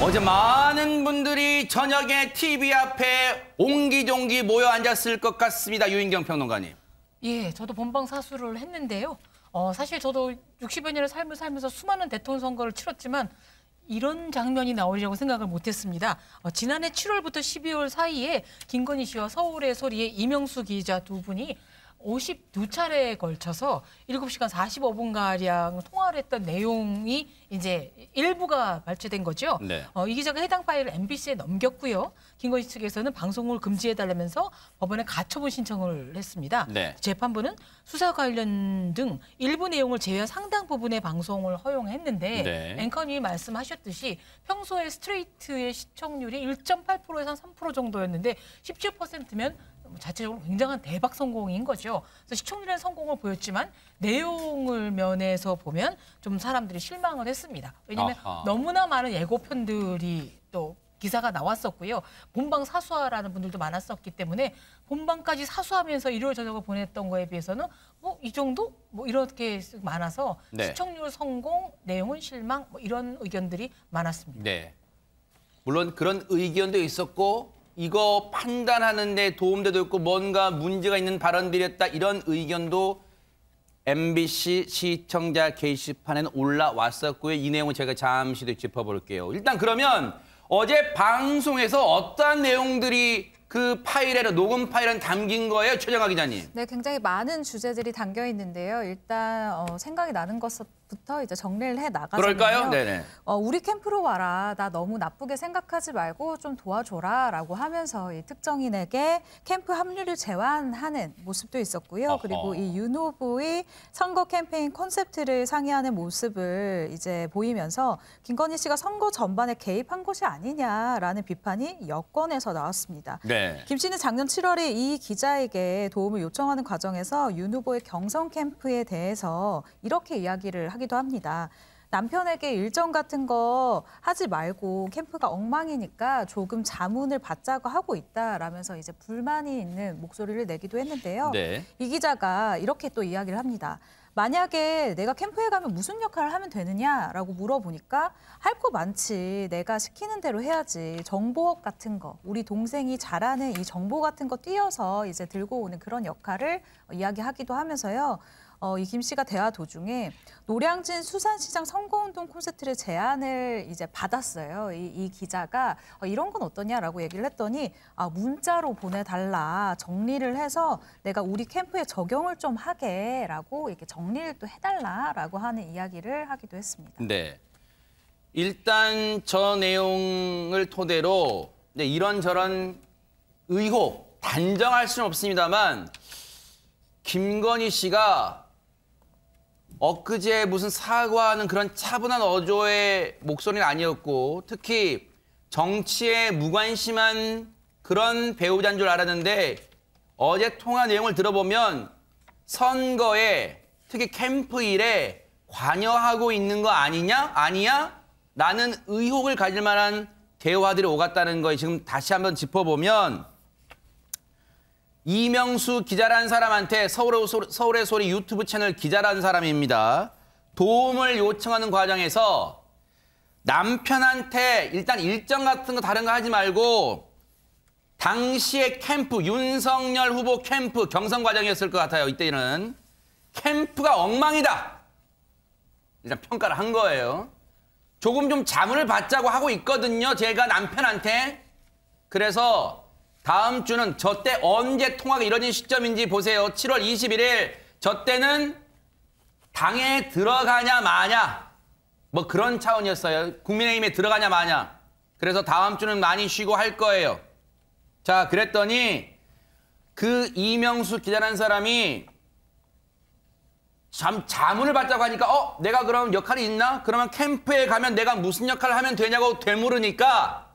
어제 많은 분들이 저녁에 TV 앞에 옹기종기 모여 앉았을 것 같습니다. 유인경 평론가님. 예, 저도 본방 사수를 했는데요. 사실 저도 60여 년의 삶을 살면서 수많은 대통령 선거를 치렀지만 이런 장면이 나오리라고 생각을 못했습니다. 지난해 7월부터 12월 사이에 김건희 씨와 서울의 소리의 이명수 기자 두 분이 52차례에 걸쳐서 7시간 45분가량 통화를 했던 내용이 이제 일부가 발췌된 거죠. 네. 이 기자가 해당 파일을 MBC에 넘겼고요. 김건희 측에서는 방송을 금지해달라면서 법원에 가처분 신청을 했습니다. 네. 재판부는 수사 관련 등 일부 내용을 제외한 상당 부분의 방송을 허용했는데 네. 앵커님이 말씀하셨듯이 평소에 스트레이트의 시청률이 1.8%에서 3% 정도였는데 17%면 자체적으로 굉장한 대박 성공인 거죠. 그래서 시청률의 성공을 보였지만 내용을 면에서 보면 좀 사람들이 실망을 했습니다. 왜냐하면 너무나 많은 예고편들이 또 기사가 나왔었고요. 본방 사수하라는 분들도 많았었기 때문에 본방까지 사수하면서 일요일 저녁을 보냈던 거에 비해서는 이 정도? 이렇게 많아서 네. 시청률 성공, 내용은 실망 이런 의견들이 많았습니다. 네. 물론 그런 의견도 있었고 이거 판단하는 데 도움되도 있고 뭔가 문제가 있는 발언들이었다 이런 의견도 MBC 시청자 게시판에는 올라왔었고요. 이 내용은 제가 잠시 뒤에 짚어볼게요. 일단 그러면 어제 방송에서 어떠한 내용들이 그 파일에, 녹음 파일에 담긴 거예요, 최정아 기자님? 네, 굉장히 많은 주제들이 담겨 있는데요. 일단 생각이 나는 것부터 이제 정리를 해 나가자면요. 그럴까요? 네네. 우리 캠프로 와라. 나 너무 나쁘게 생각하지 말고 좀 도와줘라라고 하면서 이 특정인에게 캠프 합류를 제안하는 모습도 있었고요. 어허. 그리고 이 윤 후보의 선거 캠페인 콘셉트를 상의하는 모습을 이제 보이면서 김건희 씨가 선거 전반에 개입한 것이 아니냐라는 비판이 여권에서 나왔습니다. 네. 김 씨는 작년 7월에 이 기자에게 도움을 요청하는 과정에서 윤 후보의 경선 캠프에 대해서 이렇게 이야기를 하기도 합니다. 남편에게 일정 같은 거 하지 말고 캠프가 엉망이니까 조금 자문을 받자고 하고 있다라면서 이제 불만이 있는 목소리를 내기도 했는데요. 네. 이 기자가 이렇게 또 이야기를 합니다. 만약에 내가 캠프에 가면 무슨 역할을 하면 되느냐라고 물어보니까 할 거 많지. 내가 시키는 대로 해야지. 정보업 같은 거, 우리 동생이 잘하는 이 정보 같은 거 띄어서 이제 들고 오는 그런 역할을 이야기하기도 하면서요. 이 김 씨가 대화 도중에 노량진 수산시장 선거운동 콘서트를 제안을 이제 받았어요. 이 기자가 이런 건 어떠냐라고 얘기를 했더니 문자로 보내달라. 정리를 해서 내가 우리 캠프에 적용을 좀 하게라고 이렇게 정리를 또 해달라라고 하는 이야기를 하기도 했습니다. 네. 일단 저 내용을 토대로 이런저런 의혹, 단정할 수는 없습니다만 김건희 씨가 엊그제 무슨 사과하는 그런 차분한 어조의 목소리는 아니었고 특히 정치에 무관심한 그런 배우자인 줄 알았는데 어제 통화 내용을 들어보면 선거에 특히 캠프 일에 관여하고 있는 거 아니냐? 아니야? 라는 의혹을 가질 만한 대화들이 오갔다는 거에 지금 다시 한번 짚어보면 이명수 기자라는 사람한테 서울의 소리 유튜브 채널 기자라는 사람입니다. 도움을 요청하는 과정에서 남편한테 일단 일정 같은 거 다른 거 하지 말고 당시의 캠프, 윤석열 후보 캠프 경선 과정이었을 것 같아요. 이때는 캠프가 엉망이다. 일단 평가를 한 거예요. 조금 좀 자문을 받자고 하고 있거든요. 제가 남편한테. 그래서 다음 주는 저 때 언제 통화가 이뤄진 시점인지 보세요. 7월 21일 저 때는 당에 들어가냐 마냐 뭐 그런 차원이었어요. 국민의힘에 들어가냐 마냐. 그래서 다음 주는 많이 쉬고 할 거예요. 자, 그랬더니 그 이명수 기자라는 사람이 자문을 받자고 하니까 내가 그럼 역할이 있나? 그러면 캠프에 가면 내가 무슨 역할을 하면 되냐고 되물으니까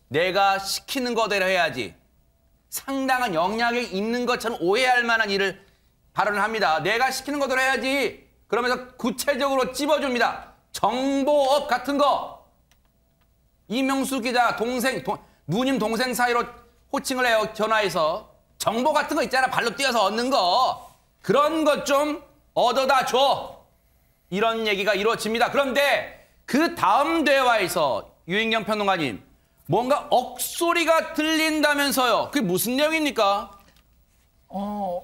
내가 시키는 거대로 해야지. 상당한 영향이 있는 것처럼 오해할 만한 일을 발언을 합니다. 내가 시키는 거대로 해야지. 그러면서 구체적으로 찝어줍니다. 정보업 같은 거. 이명수 기자 누님 동생 사이로 호칭을 해요. 전화해서. 정보 같은 거 있잖아. 발로 뛰어서 얻는 거. 그런 것 좀 얻어다 줘. 이런 얘기가 이루어집니다. 그런데 그 다음 대화에서 유인경 평론가님, 뭔가 억소리가 들린다면서요. 그게 무슨 내용입니까?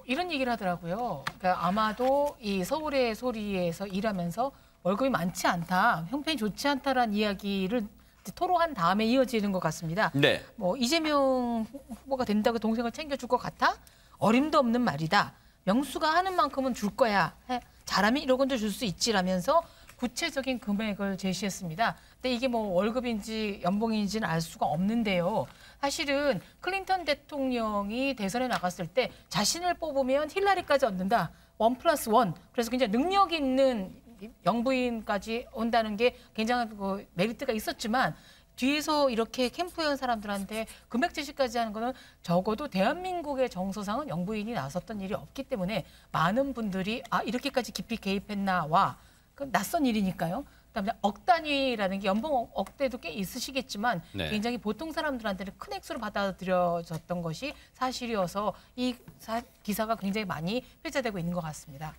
이런 얘기를 하더라고요. 그러니까 아마도 이 서울의 소리에서 일하면서 월급이 많지 않다, 형편이 좋지 않다라는 이야기를 토로한 다음에 이어지는 것 같습니다. 네. 뭐 이재명 후보가 된다고 동생을 챙겨줄 것 같아? 어림도 없는 말이다. 명수가 하는 만큼은 줄 거야. 잘하면 1억 원도 줄 수 있지라면서 구체적인 금액을 제시했습니다. 근데 이게 뭐 월급인지 연봉인지는 알 수가 없는데요. 사실은 클린턴 대통령이 대선에 나갔을 때 자신을 뽑으면 힐라리까지 얻는다. 1+1. 그래서 굉장히 능력 있는 영부인까지 온다는 게 굉장한 그 메리트가 있었지만 뒤에서 이렇게 캠프에 온 사람들한테 금액 제시까지 하는 거는 적어도 대한민국의 정서상은 영부인이 나섰던 일이 없기 때문에 많은 분들이 이렇게까지 깊이 개입했나와 그 낯선 일이니까요. 그다음에 억 단위라는 게 연봉 억대도 꽤 있으시겠지만 네. 굉장히 보통 사람들한테는 큰 액수로 받아들여졌던 것이 사실이어서 이 기사가 굉장히 많이 회자되고 있는 것 같습니다.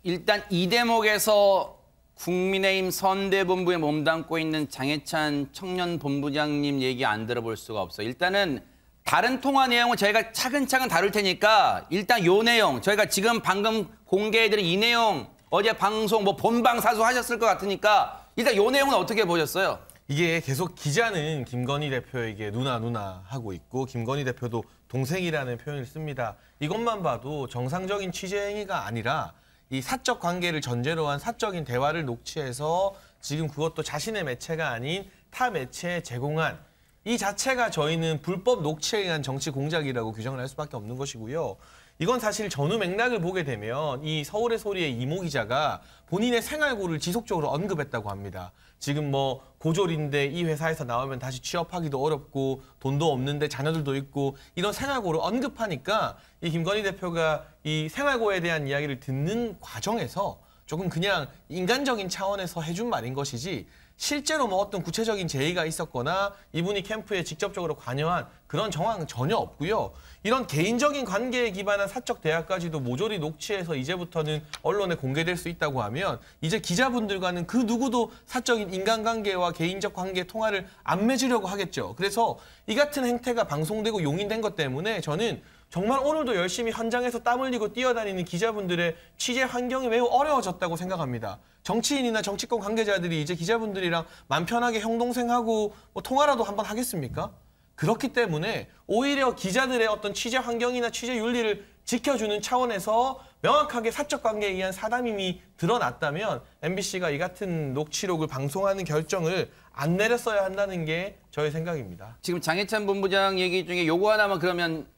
일단 이 대목에서 국민의힘 선대본부에 몸담고 있는 장해찬 청년본부장님 얘기 안 들어볼 수가 없어요. 일단은 다른 통화 내용은 저희가 차근차근 다룰 테니까 일단 요 내용, 저희가 지금 방금 공개해드린 이 내용 어제 방송 뭐 본방사수 하셨을 것 같으니까 일단 요 내용은 어떻게 보셨어요? 이게 계속 기자는 김건희 대표에게 누나 하고 있고 김건희 대표도 동생이라는 표현을 씁니다. 이것만 봐도 정상적인 취재 행위가 아니라 이 사적 관계를 전제로 한 사적인 대화를 녹취해서 지금 그것도 자신의 매체가 아닌 타 매체에 제공한 이 자체가 저희는 불법 녹취에 의한 정치 공작이라고 규정을 할 수밖에 없는 것이고요. 이건 사실 전후 맥락을 보게 되면 이 서울의 소리의 이모 기자가 본인의 생활고를 지속적으로 언급했다고 합니다. 지금 뭐 고졸인데 이 회사에서 나오면 다시 취업하기도 어렵고 돈도 없는데 자녀들도 있고 이런 생활고를 언급하니까 이 김건희 대표가 이 생활고에 대한 이야기를 듣는 과정에서 조금 그냥 인간적인 차원에서 해준 말인 것이지 실제로 뭐 어떤 구체적인 제의가 있었거나 이분이 캠프에 직접적으로 관여한 그런 정황은 전혀 없고요. 이런 개인적인 관계에 기반한 사적 대화까지도 모조리 녹취해서 이제부터는 언론에 공개될 수 있다고 하면 이제 기자분들과는 그 누구도 사적인 인간관계와 개인적 관계 통화를 안 맺으려고 하겠죠. 그래서 이 같은 행태가 방송되고 용인된 것 때문에 저는 정말 오늘도 열심히 현장에서 땀 흘리고 뛰어다니는 기자분들의 취재 환경이 매우 어려워졌다고 생각합니다. 정치인이나 정치권 관계자들이 이제 기자분들이랑 맘 편하게 형동생하고 뭐 통화라도 한번 하겠습니까? 그렇기 때문에 오히려 기자들의 어떤 취재 환경이나 취재 윤리를 지켜주는 차원에서 명확하게 사적 관계에 의한 사담임이 드러났다면 MBC가 이 같은 녹취록을 방송하는 결정을 안 내렸어야 한다는 게 저의 생각입니다. 지금 장해찬 본부장 얘기 중에 요거 하나만 그러면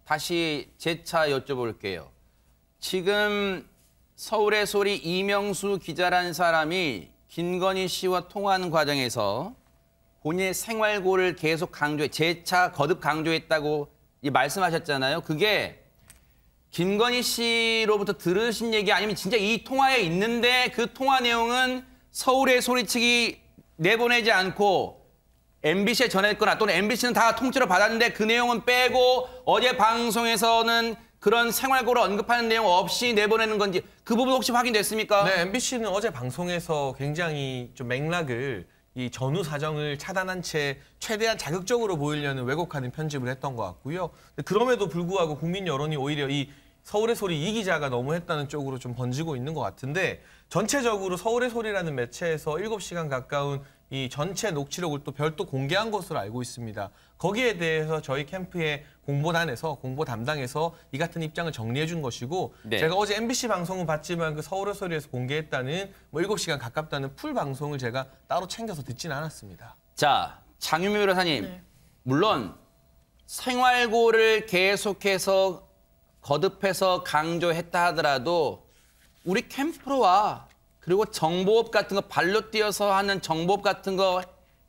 다시 재차 여쭤볼게요. 지금 서울의 소리 이명수 기자라는 사람이 김건희 씨와 통화하는 과정에서 본인의 생활고를 계속 재차 거듭 강조했다고 말씀하셨잖아요. 그게 김건희 씨로부터 들으신 얘기 아니면 진짜 이 통화에 있는데 그 통화 내용은 서울의 소리 측이 내보내지 않고 MBC에 전했거나 또는 MBC는 다 통째로 받았는데 그 내용은 빼고 어제 방송에서는 그런 생활고를 언급하는 내용 없이 내보내는 건지 그 부분 혹시 확인됐습니까? 네, MBC는 어제 방송에서 굉장히 좀 맥락을 이 전후 사정을 차단한 채 최대한 자극적으로 보이려는 왜곡하는 편집을 했던 것 같고요. 그럼에도 불구하고 국민 여론이 오히려 이 서울의 소리 이 기자가 너무 했다는 쪽으로 좀 번지고 있는 것 같은데 전체적으로 서울의 소리라는 매체에서 7시간 가까운 이 전체 녹취록을 또 별도 공개한 것으로 알고 있습니다. 거기에 대해서 저희 캠프의 공보단에서 공보 담당에서 이 같은 입장을 정리해 준 것이고 네. 제가 어제 MBC 방송은 봤지만 그 서울의 소리에서 공개했다는 뭐 7시간 가깝다는 풀 방송을 제가 따로 챙겨서 듣지는 않았습니다. 자, 장유미 변호사님. 네. 물론 생활고를 계속해서 거듭해서 강조했다 하더라도 우리 캠프로 와. 그리고 정보업 같은 거 발로 뛰어서 하는 정보업 같은 거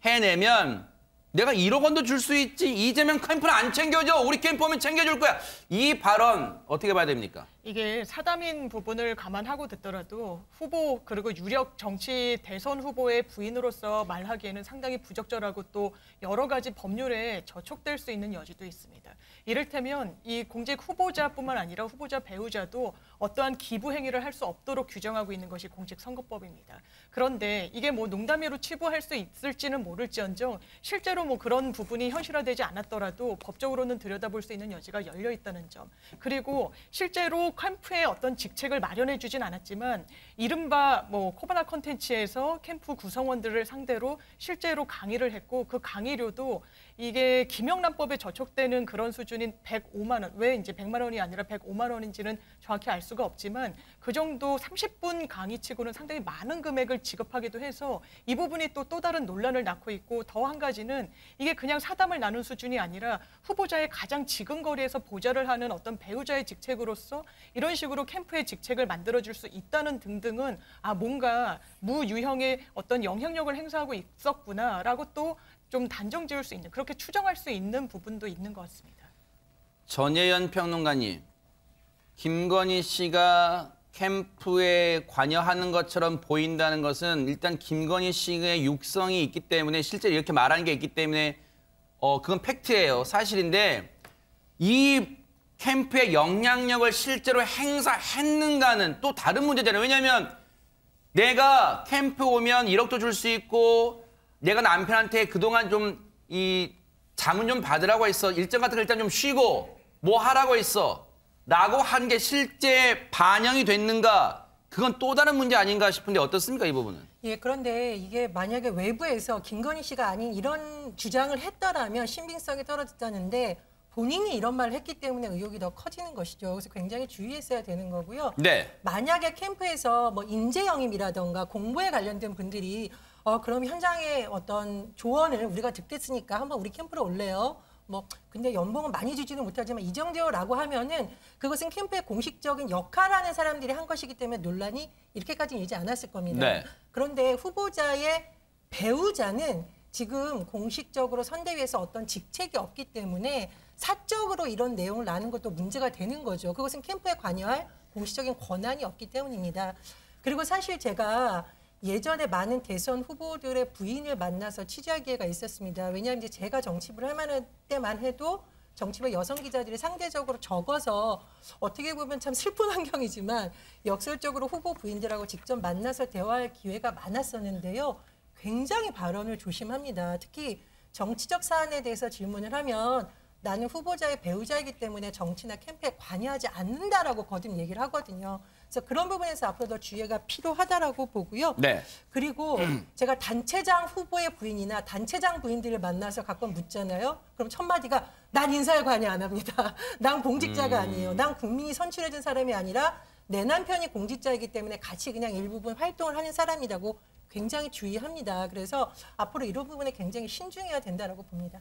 해내면 내가 1억 원도 줄 수 있지. 이재명 캠프는 안 챙겨줘. 우리 캠프 오면 챙겨줄 거야. 이 발언 어떻게 봐야 됩니까? 이게 사담인 부분을 감안하고 듣더라도 후보 그리고 유력 정치 대선 후보의 부인으로서 말하기에는 상당히 부적절하고 또 여러 가지 법률에 저촉될 수 있는 여지도 있습니다. 이를테면 이 공직 후보자뿐만 아니라 후보자 배우자도 어떠한 기부 행위를 할 수 없도록 규정하고 있는 것이 공직선거법입니다. 그런데 이게 뭐 농담으로 치부할 수 있을지는 모를지언정 실제로 뭐 그런 부분이 현실화되지 않았더라도 법적으로는 들여다볼 수 있는 여지가 열려 있다는 점. 그리고 실제로 캠프에 어떤 직책을 마련해 주진 않았지만 이른바 뭐 코바나 컨텐츠에서 캠프 구성원들을 상대로 실제로 강의를 했고 그 강의료도 이게 김영란법에 저촉되는 그런 수준인 105만 원, 왜 이제 100만 원이 아니라 105만 원인지는 정확히 알 수가 없지만 그 정도 30분 강의치고는 상당히 많은 금액을 지급하기도 해서 이 부분이 또 다른 논란을 낳고 있고 더 한 가지는 이게 그냥 사담을 나눈 수준이 아니라 후보자의 가장 지근거리에서 보좌를 하는 어떤 배우자의 직책으로서 이런 식으로 캠프의 직책을 만들어줄 수 있다는 등등은 아 뭔가 무유형의 어떤 영향력을 행사하고 있었구나라고 또 좀 단정 지을 수 있는 그렇게 추정할 수 있는 부분도 있는 것 같습니다. 전예현 평론가님, 김건희 씨가 캠프에 관여하는 것처럼 보인다는 것은 일단 김건희 씨의 육성이 있기 때문에 실제로 이렇게 말하는 게 있기 때문에 그건 팩트예요. 사실인데 이 캠프의 영향력을 실제로 행사했는가는 또 다른 문제잖아요. 왜냐하면 내가 캠프 오면 1억도 줄 수 있고 내가 남편한테 그동안 좀 이 자문 좀 받으라고 했어. 일정 같은 거 일단 좀 쉬고 뭐 하라고 했어. 라고 한 게 실제 반영이 됐는가? 그건 또 다른 문제 아닌가 싶은데 어떻습니까, 이 부분은? 예, 그런데 이게 만약에 외부에서 김건희 씨가 아닌 이런 주장을 했더라면 신빙성이 떨어졌다는데 본인이 이런 말을 했기 때문에 의혹이 더 커지는 것이죠. 그래서 굉장히 주의했어야 되는 거고요. 네. 만약에 캠프에서 뭐 인재 영입이라던가 공부에 관련된 분들이 그럼 현장의 어떤 조언을 우리가 듣겠으니까 한번 우리 캠프로 올래요. 뭐 근데 연봉은 많이 주지는 못하지만 이 정도라고 하면은 그것은 캠프의 공식적인 역할하는 사람들이 한 것이기 때문에 논란이 이렇게까지 일지 않았을 겁니다. 네. 그런데 후보자의 배우자는 지금 공식적으로 선대위에서 어떤 직책이 없기 때문에 사적으로 이런 내용을 나눈 것도 문제가 되는 거죠. 그것은 캠프에 관여할 공식적인 권한이 없기 때문입니다. 그리고 사실 제가 예전에 많은 대선 후보들의 부인을 만나서 취재할 기회가 있었습니다. 왜냐하면 이제 제가 정치부를 할 만한 때만 해도 정치부 여성 기자들이 상대적으로 적어서 어떻게 보면 참 슬픈 환경이지만 역설적으로 후보 부인들하고 직접 만나서 대화할 기회가 많았었는데요. 굉장히 발언을 조심합니다. 특히 정치적 사안에 대해서 질문을 하면 나는 후보자의 배우자이기 때문에 정치나 캠프에 관여하지 않는다라고 거듭 얘기를 하거든요. 그래서 그런 부분에서 앞으로 더 주의가 필요하다라고 보고요. 네. 그리고 제가 단체장 후보의 부인이나 단체장 부인들을 만나서 가끔 묻잖아요. 그럼 첫 마디가 난 인사에 관여 안 합니다. 난 공직자가 아니에요. 난 국민이 선출해준 사람이 아니라 내 남편이 공직자이기 때문에 같이 그냥 일부분 활동을 하는 사람이라고 굉장히 주의합니다. 그래서 앞으로 이런 부분에 굉장히 신중해야 된다라고 봅니다.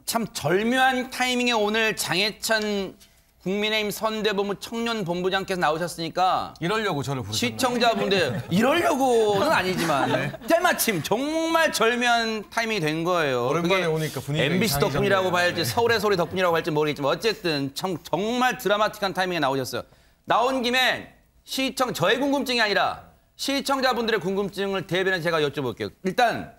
참 절묘한 타이밍에 오늘 장해찬 국민의힘 선대본부 청년본부장께서 나오셨으니까 이러려고 저를 부르셨나요? 시청자분들 이러려고는 아니지만 때마침 정말 절묘한 타이밍이 된 거예요. 오랜만에 그게 오니까 분위기가 MBC 이상해졌네요. 덕분이라고 봐야 할지 네. 서울의 소리 덕분이라고 할지 모르겠지만 어쨌든 참 정말 드라마틱한 타이밍에 나오셨어요. 나온 김에 저의 궁금증이 아니라 시청자분들의 궁금증을 대변해서 제가 여쭤볼게요. 일단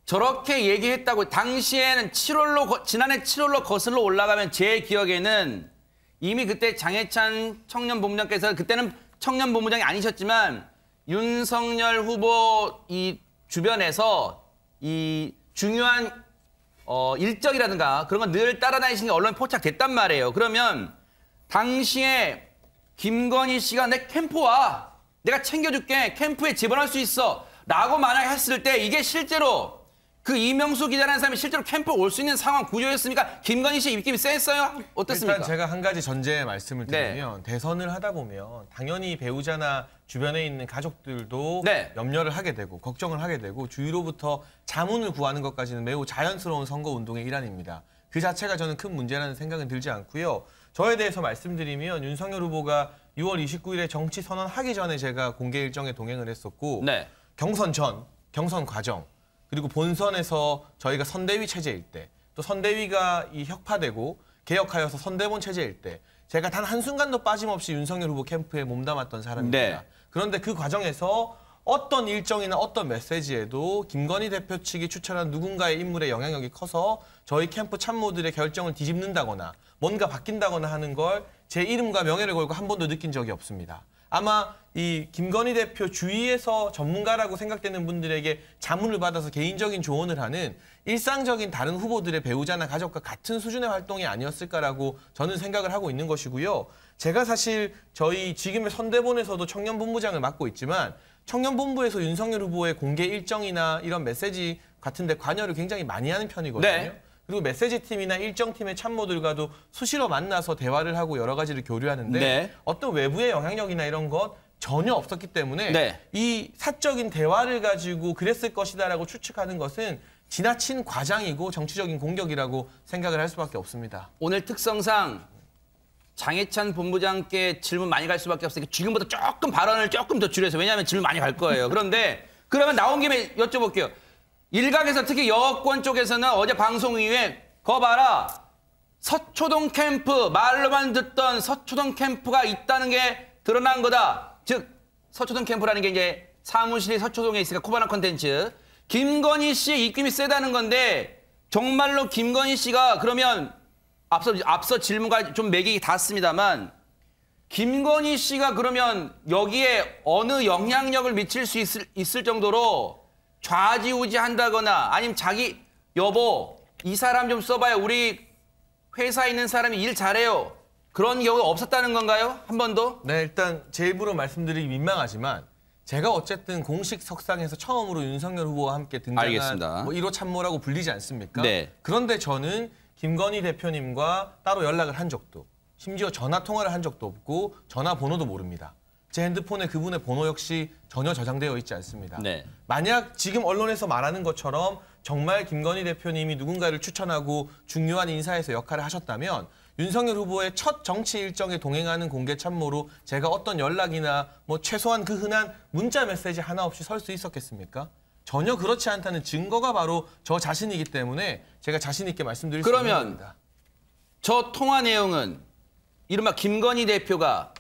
저렇게 얘기했다고 당시에는 지난해 7월로 거슬러 올라가면 제 기억에는 이미 그때 장해찬 청년본부장께서 그때는 청년본부장이 아니셨지만 윤석열 후보 이 주변에서 이 중요한 일정이라든가 그런 건 늘 따라다니시는 게 언론에 포착됐단 말이에요. 그러면 당시에 김건희 씨가 내 캠프 와. 내가 챙겨줄게. 캠프에 지원할 수 있어. 라고 만약 했을 때 이게 실제로 그 이명수 기자라는 사람이 실제로 캠프에 올 수 있는 상황 구조였습니까? 김건희 씨 입김이 셌어요? 어떻습니까? 일단 제가 한 가지 전제 말씀을 네. 드리면 대선을 하다 보면 당연히 배우자나 주변에 있는 가족들도 네. 염려를 하게 되고 걱정을 하게 되고 주위로부터 자문을 구하는 것까지는 매우 자연스러운 선거운동의 일환입니다. 그 자체가 저는 큰 문제라는 생각은 들지 않고요. 저에 대해서 말씀드리면 윤석열 후보가 6월 29일에 정치 선언하기 전에 제가 공개 일정에 동행을 했었고 네. 경선 전, 경선 과정 그리고 본선에서 저희가 선대위 체제일 때 또 선대위가 이 혁파되고 개혁하여서 선대본 체제일 때 제가 단 한순간도 빠짐없이 윤석열 후보 캠프에 몸담았던 사람입니다. 네. 그런데 그 과정에서 어떤 일정이나 어떤 메시지에도 김건희 대표 측이 추천한 누군가의 인물의 영향력이 커서 저희 캠프 참모들의 결정을 뒤집는다거나 뭔가 바뀐다거나 하는 걸 제 이름과 명예를 걸고 한 번도 느낀 적이 없습니다. 아마 이 김건희 대표 주위에서 전문가라고 생각되는 분들에게 자문을 받아서 개인적인 조언을 하는 일상적인 다른 후보들의 배우자나 가족과 같은 수준의 활동이 아니었을까라고 저는 생각을 하고 있는 것이고요. 제가 사실 저희 지금의 선대본에서도 청년본부장을 맡고 있지만 청년본부에서 윤석열 후보의 공개 일정이나 이런 메시지 같은 데 관여를 굉장히 많이 하는 편이거든요. 네. 그리고 메시지팀이나 일정팀의 참모들과도 수시로 만나서 대화를 하고 여러 가지를 교류하는데 네. 어떤 외부의 영향력이나 이런 것 전혀 없었기 때문에 네. 이 사적인 대화를 가지고 그랬을 것이다라고 추측하는 것은 지나친 과장이고 정치적인 공격이라고 생각을 할 수밖에 없습니다. 오늘 특성상 장해찬 본부장께 질문 많이 갈 수밖에 없으니까 지금부터 조금 발언을 조금 더 줄여서 왜냐하면 질문 많이 갈 거예요. 그런데 그러면 나온 김에 여쭤볼게요. 일각에서 특히 여권 쪽에서는 어제 방송 이후에 거 봐라. 서초동 캠프 말로만 듣던 서초동 캠프가 있다는 게 드러난 거다. 즉 서초동 캠프라는 게 이제 사무실이 서초동에 있으니까 코바나 콘텐츠. 김건희 씨의 입김이 세다는 건데 정말로 김건희 씨가 그러면 앞서 질문과 좀 맥이 닿습니다만 김건희 씨가 그러면 여기에 어느 영향력을 미칠 수 있을 정도로 좌지우지한다거나 아니면 자기 여보 이 사람 좀 써봐요. 우리 회사에 있는 사람이 일 잘해요. 그런 경우가 없었다는 건가요? 한 번도? 네, 일단 제 입으로 말씀드리기 민망하지만 제가 어쨌든 공식 석상에서 처음으로 윤석열 후보와 함께 등장한 알겠습니다. 뭐 1호 참모라고 불리지 않습니까? 네. 그런데 저는 김건희 대표님과 따로 연락을 한 적도 심지어 전화 통화를 한 적도 없고 전화번호도 모릅니다. 제 핸드폰에 그분의 번호 역시 전혀 저장되어 있지 않습니다. 네. 만약 지금 언론에서 말하는 것처럼 정말 김건희 대표님이 누군가를 추천하고 중요한 인사에서 역할을 하셨다면 윤석열 후보의 첫 정치 일정에 동행하는 공개 참모로 제가 어떤 연락이나 뭐 최소한 그 흔한 문자 메시지 하나 없이 설 수 있었겠습니까? 전혀 그렇지 않다는 증거가 바로 저 자신이기 때문에 제가 자신 있게 말씀드릴 수 있는 그러면 겁니다. 저 통화 내용은 이른바 김건희 대표가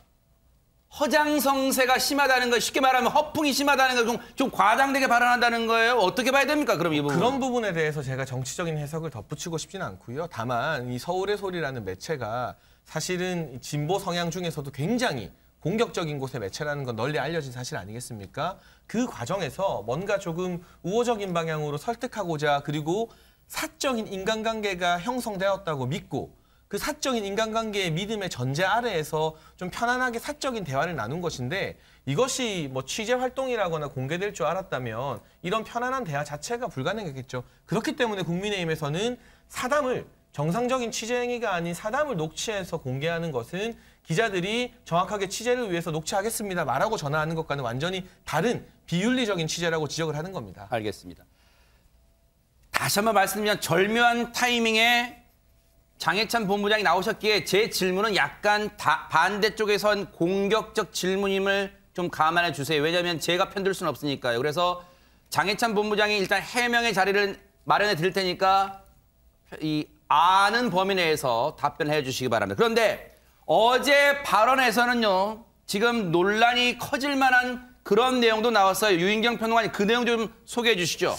허장성세가 심하다는 거 쉽게 말하면 허풍이 심하다는 거 좀 과장되게 발언한다는 거예요. 어떻게 봐야 됩니까? 그럼 이 부분. 그런 부분에 대해서 제가 정치적인 해석을 덧붙이고 싶지는 않고요. 다만 이 서울의 소리라는 매체가 사실은 진보 성향 중에서도 굉장히 공격적인 곳의 매체라는 건 널리 알려진 사실 아니겠습니까? 그 과정에서 뭔가 조금 우호적인 방향으로 설득하고자 그리고 사적인 인간관계가 형성되었다고 믿고 그 사적인 인간관계의 믿음의 전제 아래에서 좀 편안하게 사적인 대화를 나눈 것인데 이것이 뭐 취재 활동이라거나 공개될 줄 알았다면 이런 편안한 대화 자체가 불가능했겠죠. 그렇기 때문에 국민의힘에서는 사담을 정상적인 취재 행위가 아닌 사담을 녹취해서 공개하는 것은 기자들이 정확하게 취재를 위해서 녹취하겠습니다 말하고 전화하는 것과는 완전히 다른 비윤리적인 취재라고 지적을 하는 겁니다. 알겠습니다. 다시 한번 말씀드리면 절묘한 타이밍에 장해찬 본부장이 나오셨기에 제 질문은 약간 반대쪽에 선 공격적 질문임을 좀 감안해 주세요. 왜냐하면 제가 편들 수는 없으니까요. 그래서 장해찬 본부장이 일단 해명의 자리를 마련해 드릴 테니까 이 아는 범위 내에서 답변해 주시기 바랍니다. 그런데 어제 발언에서는요. 지금 논란이 커질 만한 그런 내용도 나왔어요. 유인경 평론가님 그 내용 좀 소개해 주시죠.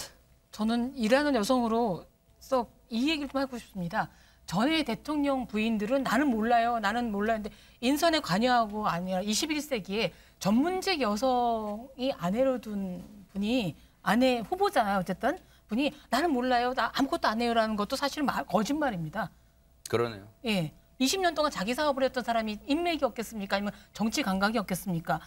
저는 일하는 여성으로서 이 얘기를 좀 하고 싶습니다. 전에 대통령 부인들은 나는 몰라요. 나는 몰라요. 근데 인선에 관여하고 아니라 21세기에 전문직 여성이 아내로 둔 분이 아내 후보잖아요. 어쨌든 분이 나는 몰라요. 나 아무것도 안 해요라는 것도 사실 거짓말입니다. 그러네요. 예. 20년 동안 자기 사업을 했던 사람이 인맥이 없겠습니까? 아니면 정치 감각이 없겠습니까?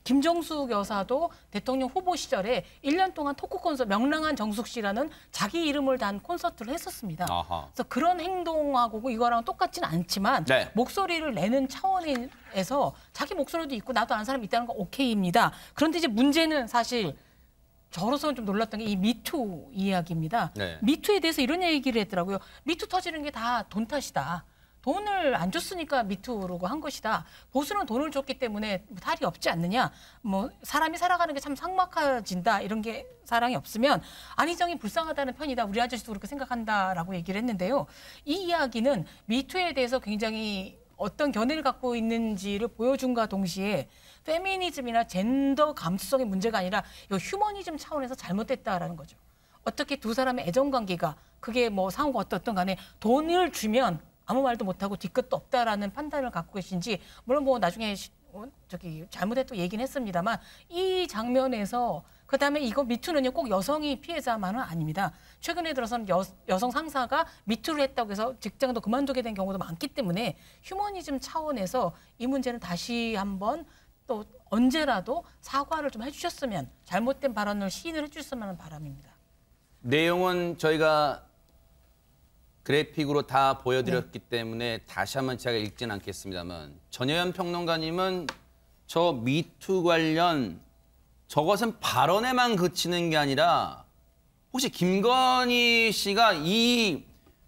김정숙 여사도 대통령 후보 시절에 1년 동안 토크 콘서트 명랑한 정숙 씨라는 자기 이름을 단 콘서트를 했었습니다. 아하. 그래서 그런 행동하고 이거랑 똑같지는 않지만 네. 목소리를 내는 차원에서 자기 목소리도 있고 나도 아는 사람이 있다는 건 오케이입니다. 그런데 이제 문제는 사실 저로서는 좀 놀랐던 게 이 미투 이야기입니다. 네. 미투에 대해서 이런 얘기를 했더라고요. 미투 터지는 게 다 돈 탓이다. 돈을 안 줬으니까 미투라고 한 것이다. 보수는 돈을 줬기 때문에 탈이 없지 않느냐. 뭐 사람이 살아가는 게 참 삭막해진다. 이런 게 사랑이 없으면 안희정이 불쌍하다는 편이다. 우리 아저씨도 그렇게 생각한다라고 얘기를 했는데요. 이 이야기는 미투에 대해서 굉장히 어떤 견해를 갖고 있는지를 보여준과 동시에 페미니즘이나 젠더 감수성의 문제가 아니라 이 휴머니즘 차원에서 잘못됐다라는 거죠. 어떻게 두 사람의 애정관계가 그게 뭐 상호가 어떻든 간에 돈을 주면 아무 말도 못하고 뒤끝도 없다라는 판단을 갖고 계신지 물론 뭐 나중에 잘못했다고 얘기는 했습니다만 이 장면에서 그다음에 이거 미투는요 꼭 여성이 피해자만은 아닙니다. 최근에 들어서는 여성 상사가 미투를 했다고 해서 직장도 그만두게 된 경우도 많기 때문에 휴머니즘 차원에서 이 문제는 다시 한번 또 언제라도 사과를 좀 해주셨으면 잘못된 발언을 시인을 해주셨으면 하는 바람입니다. 내용은 저희가 그래픽으로 다 보여드렸기 때문에 다시 한번 제가 읽지는 않겠습니다만 전혜연 평론가님은 저 미투 관련 저것은 발언에만 그치는 게 아니라 혹시 김건희 씨가 이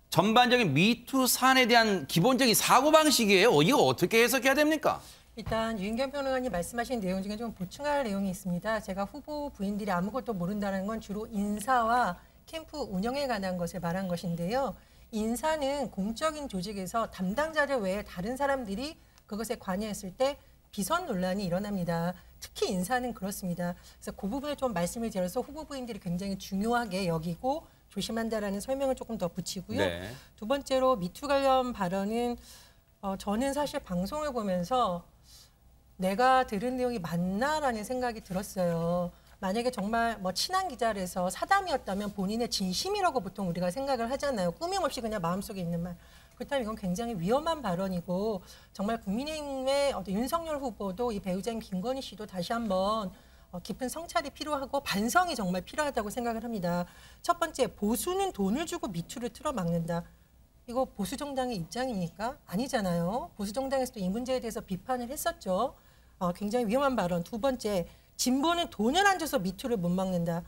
전반적인 미투 사안에 대한 기본적인 사고방식이에요? 이거 어떻게 해석해야 됩니까? 일단 유인경 평론가님 말씀하신 내용 중에 좀 보충할 내용이 있습니다. 제가 후보 부인들이 아무것도 모른다는 건 주로 인사와 캠프 운영에 관한 것을 말한 것인데요. 인사는 공적인 조직에서 담당자들 외에 다른 사람들이 그것에 관여했을 때 비선 논란이 일어납니다. 특히 인사는 그렇습니다. 그래서 그 부분을 좀 말씀을 드려서 후보 부인들이 굉장히 중요하게 여기고 조심한다라는 설명을 조금 더 붙이고요. 네. 두 번째로 미투 관련 발언은 저는 사실 방송을 보면서 내가 들은 내용이 맞나라는 생각이 들었어요. 만약에 정말 뭐 친한 기자라서 사담이었다면 본인의 진심이라고 보통 우리가 생각을 하잖아요. 꾸밈없이 그냥 마음속에 있는 말. 그렇다면 이건 굉장히 위험한 발언이고 정말 국민의힘의 윤석열 후보도 이 배우자인 김건희 씨도 다시 한번 깊은 성찰이 필요하고 반성이 정말 필요하다고 생각을 합니다. 첫 번째, 보수는 돈을 주고 미투를 틀어막는다. 이거 보수 정당의 입장입니까? 아니잖아요. 보수 정당에서도 이 문제에 대해서 비판을 했었죠. 굉장히 위험한 발언. 두 번째, 진보는 돈을 안 줘서 미투를 못 막는다.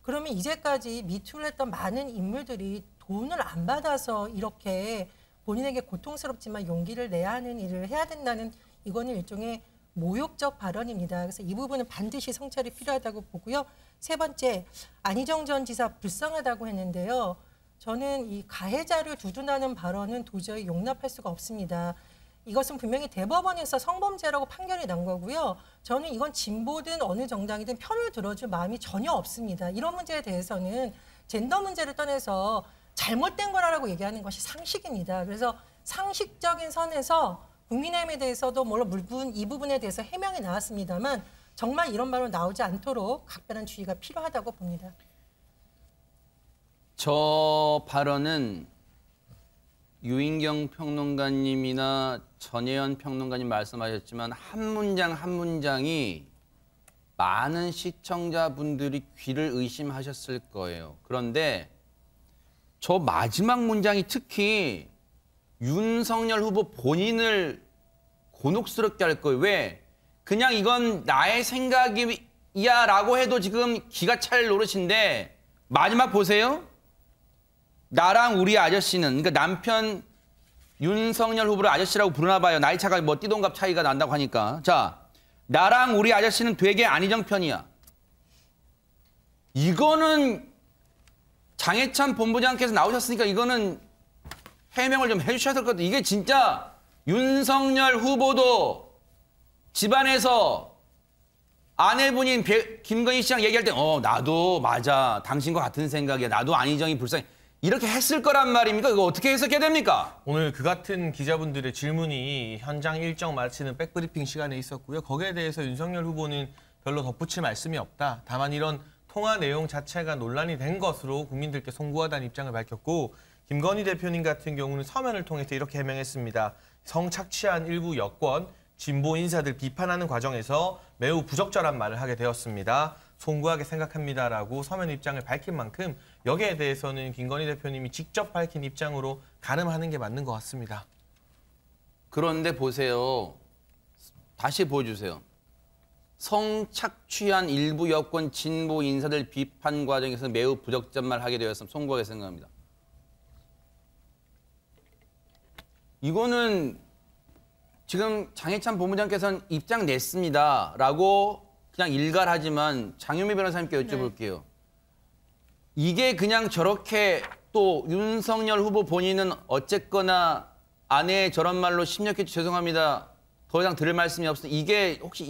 그러면 이제까지 미투를 했던 많은 인물들이 돈을 안 받아서 이렇게 본인에게 고통스럽지만 용기를 내야 하는 일을 해야 된다는 이거는 일종의 모욕적 발언입니다. 그래서 이 부분은 반드시 성찰이 필요하다고 보고요. 세 번째, 안희정 전 지사 불쌍하다고 했는데요. 저는 이 가해자를 두둔하는 발언은 도저히 용납할 수가 없습니다. 이것은 분명히 대법원에서 성범죄라고 판결이 난 거고요. 저는 이건 진보든 어느 정당이든 편을 들어줄 마음이 전혀 없습니다. 이런 문제에 대해서는 젠더 문제를 떠나서 잘못된 거라고 얘기하는 것이 상식입니다. 그래서 상식적인 선에서 국민의힘에 대해서도 물론 이 부분에 대해서 해명이 나왔습니다만 정말 이런 말로 나오지 않도록 각별한 주의가 필요하다고 봅니다. 저 발언은 유인경 평론가님이나 전혜연 평론가님 말씀하셨지만 한 문장 한 문장이 많은 시청자분들이 귀를 의심하셨을 거예요. 그런데 저 마지막 문장이 특히 윤석열 후보 본인을 곤혹스럽게 할 거예요. 왜? 그냥 이건 나의 생각이야 라고 해도 지금 기가 찰 노릇인데 마지막 보세요. 나랑 우리 아저씨는, 그러니까 남편 윤석열 후보를 아저씨라고 부르나 봐요. 나이 차가 뭐 띠동갑 차이가 난다고 하니까. 자, 나랑 우리 아저씨는 되게 안희정 편이야. 이거는 장해찬 본부장께서 나오셨으니까 이거는 해명을 좀 해주셔야 될 것 같아요. 이게 진짜 윤석열 후보도 집안에서 아내분인 김건희 씨랑 얘기할 때 나도 맞아. 당신과 같은 생각이야. 나도 안희정이 불쌍해. 이렇게 했을 거란 말입니까? 이거 어떻게 해석해야 됩니까? 오늘 그 같은 기자분들의 질문이 현장 일정 마치는 백브리핑 시간에 있었고요. 거기에 대해서 윤석열 후보는 별로 덧붙일 말씀이 없다. 다만 이런 통화 내용 자체가 논란이 된 것으로 국민들께 송구하다는 입장을 밝혔고 김건희 대표님 같은 경우는 서면을 통해서 이렇게 해명했습니다. 성착취한 일부 여권, 진보 인사들 비판하는 과정에서 매우 부적절한 말을 하게 되었습니다. 송구하게 생각합니다라고 서면 입장을 밝힌 만큼 여기에 대해서는 김건희 대표님이 직접 밝힌 입장으로 가름하는 게 맞는 것 같습니다. 그런데 보세요. 다시 보여주세요. 성착취한 일부 여권 진보 인사들 비판 과정에서 매우 부적절한 말을 하게 되었으면 송구하게 생각합니다. 이거는 지금 장해찬 본부장께서는 입장 냈습니다라고 그냥 일갈하지만 장윤미 변호사님께 여쭤볼게요. 이게 그냥 저렇게 또 윤석열 후보 본인은 어쨌거나 아내 저런 말로 심력했죠. 죄송합니다. 더 이상 들을 말씀이 없습니다. 이게 혹시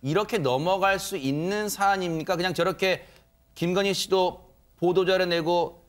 이렇게 넘어갈 수 있는 사안입니까? 그냥 저렇게 김건희 씨도 보도자료 내고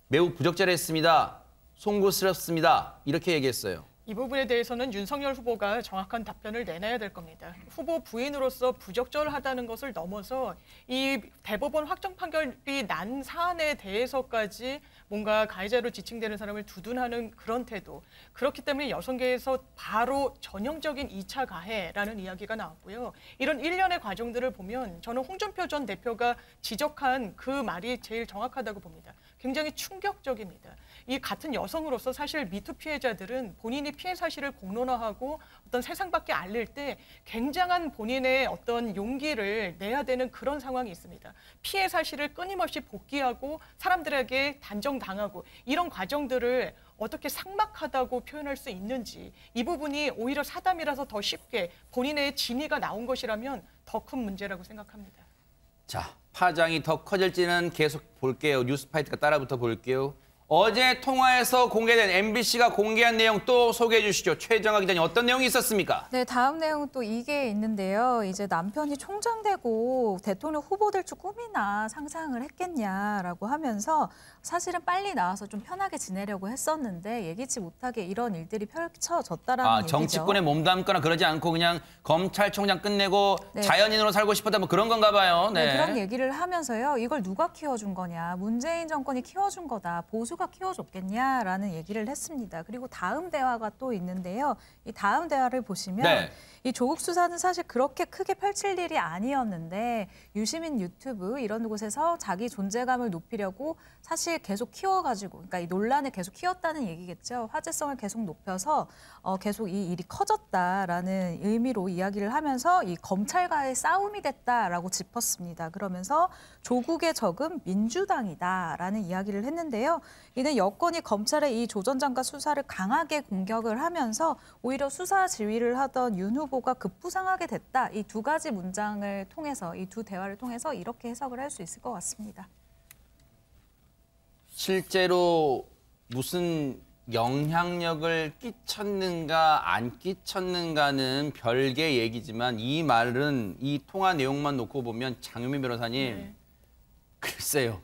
매우 부적절했습니다. 송구스럽습니다. 이렇게 얘기했어요. 이 부분에 대해서는 윤석열 후보가 정확한 답변을 내놔야 될 겁니다. 후보 부인으로서 부적절하다는 것을 넘어서 이 대법원 확정 판결이 난 사안에 대해서까지 뭔가 가해자로 지칭되는 사람을 두둔하는 그런 태도. 그렇기 때문에 여성계에서 바로 전형적인 2차 가해라는 이야기가 나왔고요. 이런 일련의 과정들을 보면 저는 홍준표 전 대표가 지적한 그 말이 제일 정확하다고 봅니다. 굉장히 충격적입니다. 이 같은 여성으로서 사실 미투 피해자들은 본인이 피해 사실을 공론화하고 어떤 세상 밖에 알릴 때 굉장한 본인의 어떤 용기를 내야 되는 그런 상황이 있습니다. 피해 사실을 끊임없이 복귀하고 사람들에게 단정당하고 이런 과정들을 어떻게 삭막하다고 표현할 수 있는지 이 부분이 오히려 사담이라서 더 쉽게 본인의 진위가 나온 것이라면 더 큰 문제라고 생각합니다. 자, 파장이 더 커질지는 계속 볼게요. 뉴스파이트가 따라붙어 볼게요. 어제 통화에서 공개된 MBC가 공개한 내용 또 소개해 주시죠. 최정아 기자님 어떤 내용이 있었습니까? 네, 다음 내용은 또 이게 있는데요. 이제 남편이 총장 되고 대통령 후보 될 줄 꿈이나 상상을 했겠냐라고 하면서 사실은 빨리 나와서 좀 편하게 지내려고 했었는데 예기치 못하게 이런 일들이 펼쳐졌다라는 얘기죠. 정치권에 몸담거나 그러지 않고 그냥 검찰총장 끝내고 네. 자연인으로 살고 싶었다 뭐 그런 건가 봐요. 네, 그런 얘기를 하면서요. 이걸 누가 키워준 거냐. 문재인 정권이 키워준 거다. 보수가 키워줬겠냐라는 얘기를 했습니다. 그리고 다음 대화가 또 있는데요. 이 다음 대화를 보시면 네. 이 조국 수사는 사실 그렇게 크게 펼칠 일이 아니었는데 유시민 유튜브 이런 곳에서 자기 존재감을 높이려고 사실 계속 키워가지고 그러니까 이 논란을 계속 키웠다는 얘기겠죠. 화제성을 계속 높여서 계속 이 일이 커졌다라는 의미로 이야기를 하면서 이 검찰과의 싸움이 됐다라고 짚었습니다. 그러면서 조국의 적은 민주당이다라는 이야기를 했는데요. 이는 여권이 검찰의 이 조 전 장관 수사를 강하게 공격을 하면서 오히려 수사 지휘를 하던 윤 후보가 급부상하게 됐다. 이 두 가지 문장을 통해서 이 두 대화를 통해서 이렇게 해석을 할 수 있을 것 같습니다. 실제로 무슨 영향력을 끼쳤는가 안 끼쳤는가는 별개 얘기지만 이 말은 이 통화 내용만 놓고 보면 장유민 변호사님 네. 글쎄요.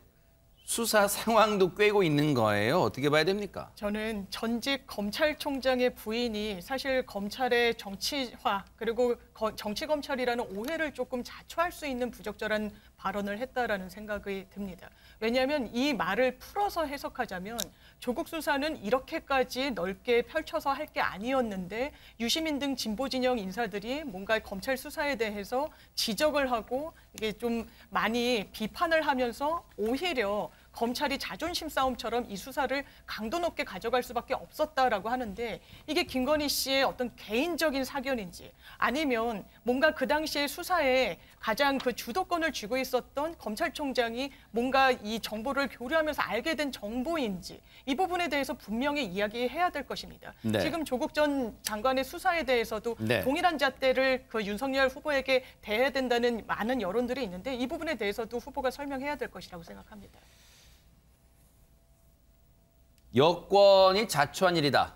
수사 상황도 꿰고 있는 거예요. 어떻게 봐야 됩니까? 저는 전직 검찰총장의 부인이 사실 검찰의 정치화 그리고 정치검찰이라는 오해를 조금 자초할 수 있는 부적절한 발언을 했다라는 생각이 듭니다. 왜냐하면 이 말을 풀어서 해석하자면 조국 수사는 이렇게까지 넓게 펼쳐서 할 게 아니었는데 유시민 등 진보 진영 인사들이 뭔가 검찰 수사에 대해서 지적을 하고 이게 좀 많이 비판을 하면서 오히려 검찰이 자존심 싸움처럼 이 수사를 강도 높게 가져갈 수밖에 없었다라고 하는데 이게 김건희 씨의 어떤 개인적인 사견인지 아니면 뭔가 그 당시에 수사에 가장 그 주도권을 쥐고 있었던 검찰총장이 뭔가 이 정보를 교류하면서 알게 된 정보인지 이 부분에 대해서 분명히 이야기해야 될 것입니다. 네. 지금 조국 전 장관의 수사에 대해서도 네. 동일한 잣대를 그 윤석열 후보에게 대해야 된다는 많은 여론들이 있는데 이 부분에 대해서도 후보가 설명해야 될 것이라고 생각합니다. 여권이 자초한 일이다.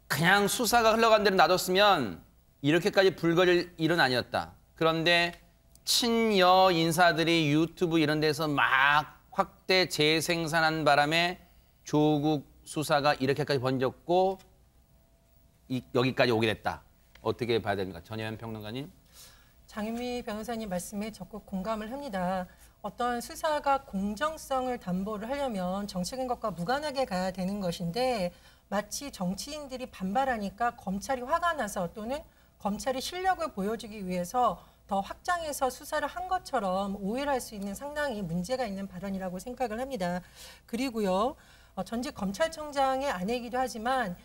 그냥 수사가 흘러간 대로 놔뒀으면 이렇게까지 불거질 일은 아니었다. 그런데 친여 인사들이 유튜브 이런 데서 막 확대 재생산한 바람에 조국 수사가 이렇게까지 번졌고 여기까지 오게 됐다. 어떻게 봐야 됩니까? 전혜연 평론가님. 장윤미 변호사님 말씀에 적극 공감을 합니다. 어떤 수사가 공정성을 담보를 하려면 정치적인 것과 무관하게 가야 되는 것인데 마치 정치인들이 반발하니까 검찰이 화가 나서 또는 검찰이 실력을 보여주기 위해서 더 확장해서 수사를 한 것처럼 오해를 할 수 있는 상당히 문제가 있는 발언이라고 생각을 합니다. 그리고요. 전직 검찰총장의 아내이기도 하지만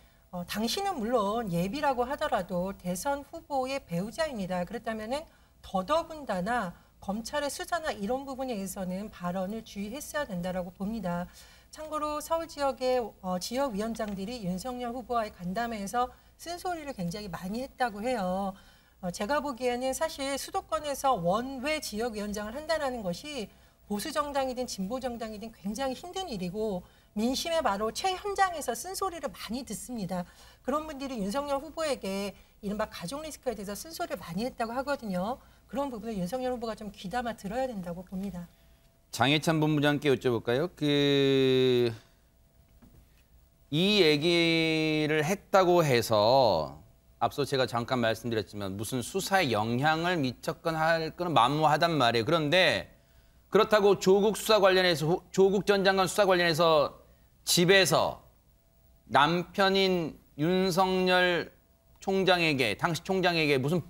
당신은 물론 예비라고 하더라도 대선 후보의 배우자입니다. 그렇다면은 더더군다나 검찰의 수사나 이런 부분에 의해서는 발언을 주의했어야 된다라고 봅니다. 참고로 서울 지역의 지역위원장들이 윤석열 후보와의 간담회에서 쓴소리를 굉장히 많이 했다고 해요. 제가 보기에는 사실 수도권에서 원외 지역위원장을 한다는 것이 보수 정당이든 진보 정당이든 굉장히 힘든 일이고 민심의 바로 최현장에서 쓴소리를 많이 듣습니다. 그런 분들이 윤석열 후보에게 이른바 가족 리스크에 대해서 쓴소리를 많이 했다고 하거든요. 그런 부분을 윤석열 후보가 좀 귀담아 들어야 된다고 봅니다. 장해찬 본부장께 여쭤볼까요? 이 얘기를 했다고 해서 앞서 제가 잠깐 말씀드렸지만 무슨 수사에 영향을 미쳤건 할 거는 만무하단 말이에요. 그런데 그렇다고 조국 수사 관련해서 조국 전 장관 수사 관련해서 집에서 남편인 윤석열 총장에게 당시 총장에게 무슨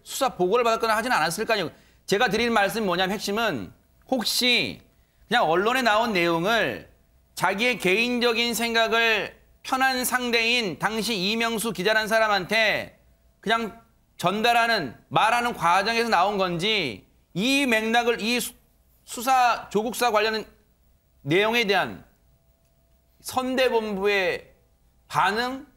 수사 보고를 받았거나 하진 않았을 거 아니에요. 제가 드릴 말씀이 뭐냐면 핵심은 혹시 그냥 언론에 나온 내용을 자기의 개인적인 생각을 편한 상대인 당시 이명수 기자라는 사람한테 그냥 전달하는 말하는 과정에서 나온 건지 이 맥락을 이 조국 수사 관련 내용에 대한 선대본부의 반응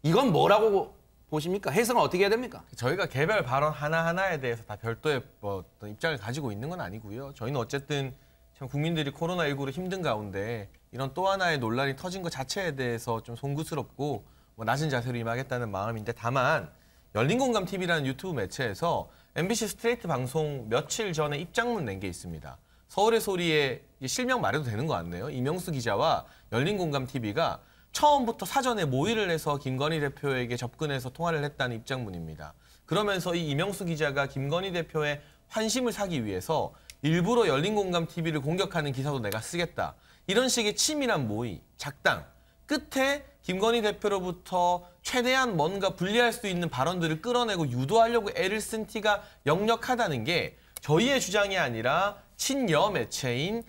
이건 뭐라고 보십니까? 해석은 어떻게 해야 됩니까? 저희가 개별 발언 하나하나에 대해서 다 별도의 어떤 입장을 가지고 있는 건 아니고요. 저희는 어쨌든 참 국민들이 코로나19로 힘든 가운데 이런 또 하나의 논란이 터진 것 자체에 대해서 좀 송구스럽고 낮은 자세로 임하겠다는 마음인데 다만 열린공감TV라는 유튜브 매체에서 MBC 스트레이트 방송 며칠 전에 입장문 낸 게 있습니다. 서울의 소리에 실명 말해도 되는 거 같네요. 이명수 기자와 열린공감TV가 처음부터 사전에 모의를 해서 김건희 대표에게 접근해서 통화를 했다는 입장문입니다. 그러면서 이 이명수 기자가 김건희 대표의 환심을 사기 위해서 일부러 열린공감TV를 공격하는 기사도 내가 쓰겠다. 이런 식의 치밀한 모의, 작당, 끝에 김건희 대표로부터 최대한 뭔가 불리할 수 있는 발언들을 끌어내고 유도하려고 애를 쓴 티가 역력하다는 게 저희의 주장이 아니라 친여 매체인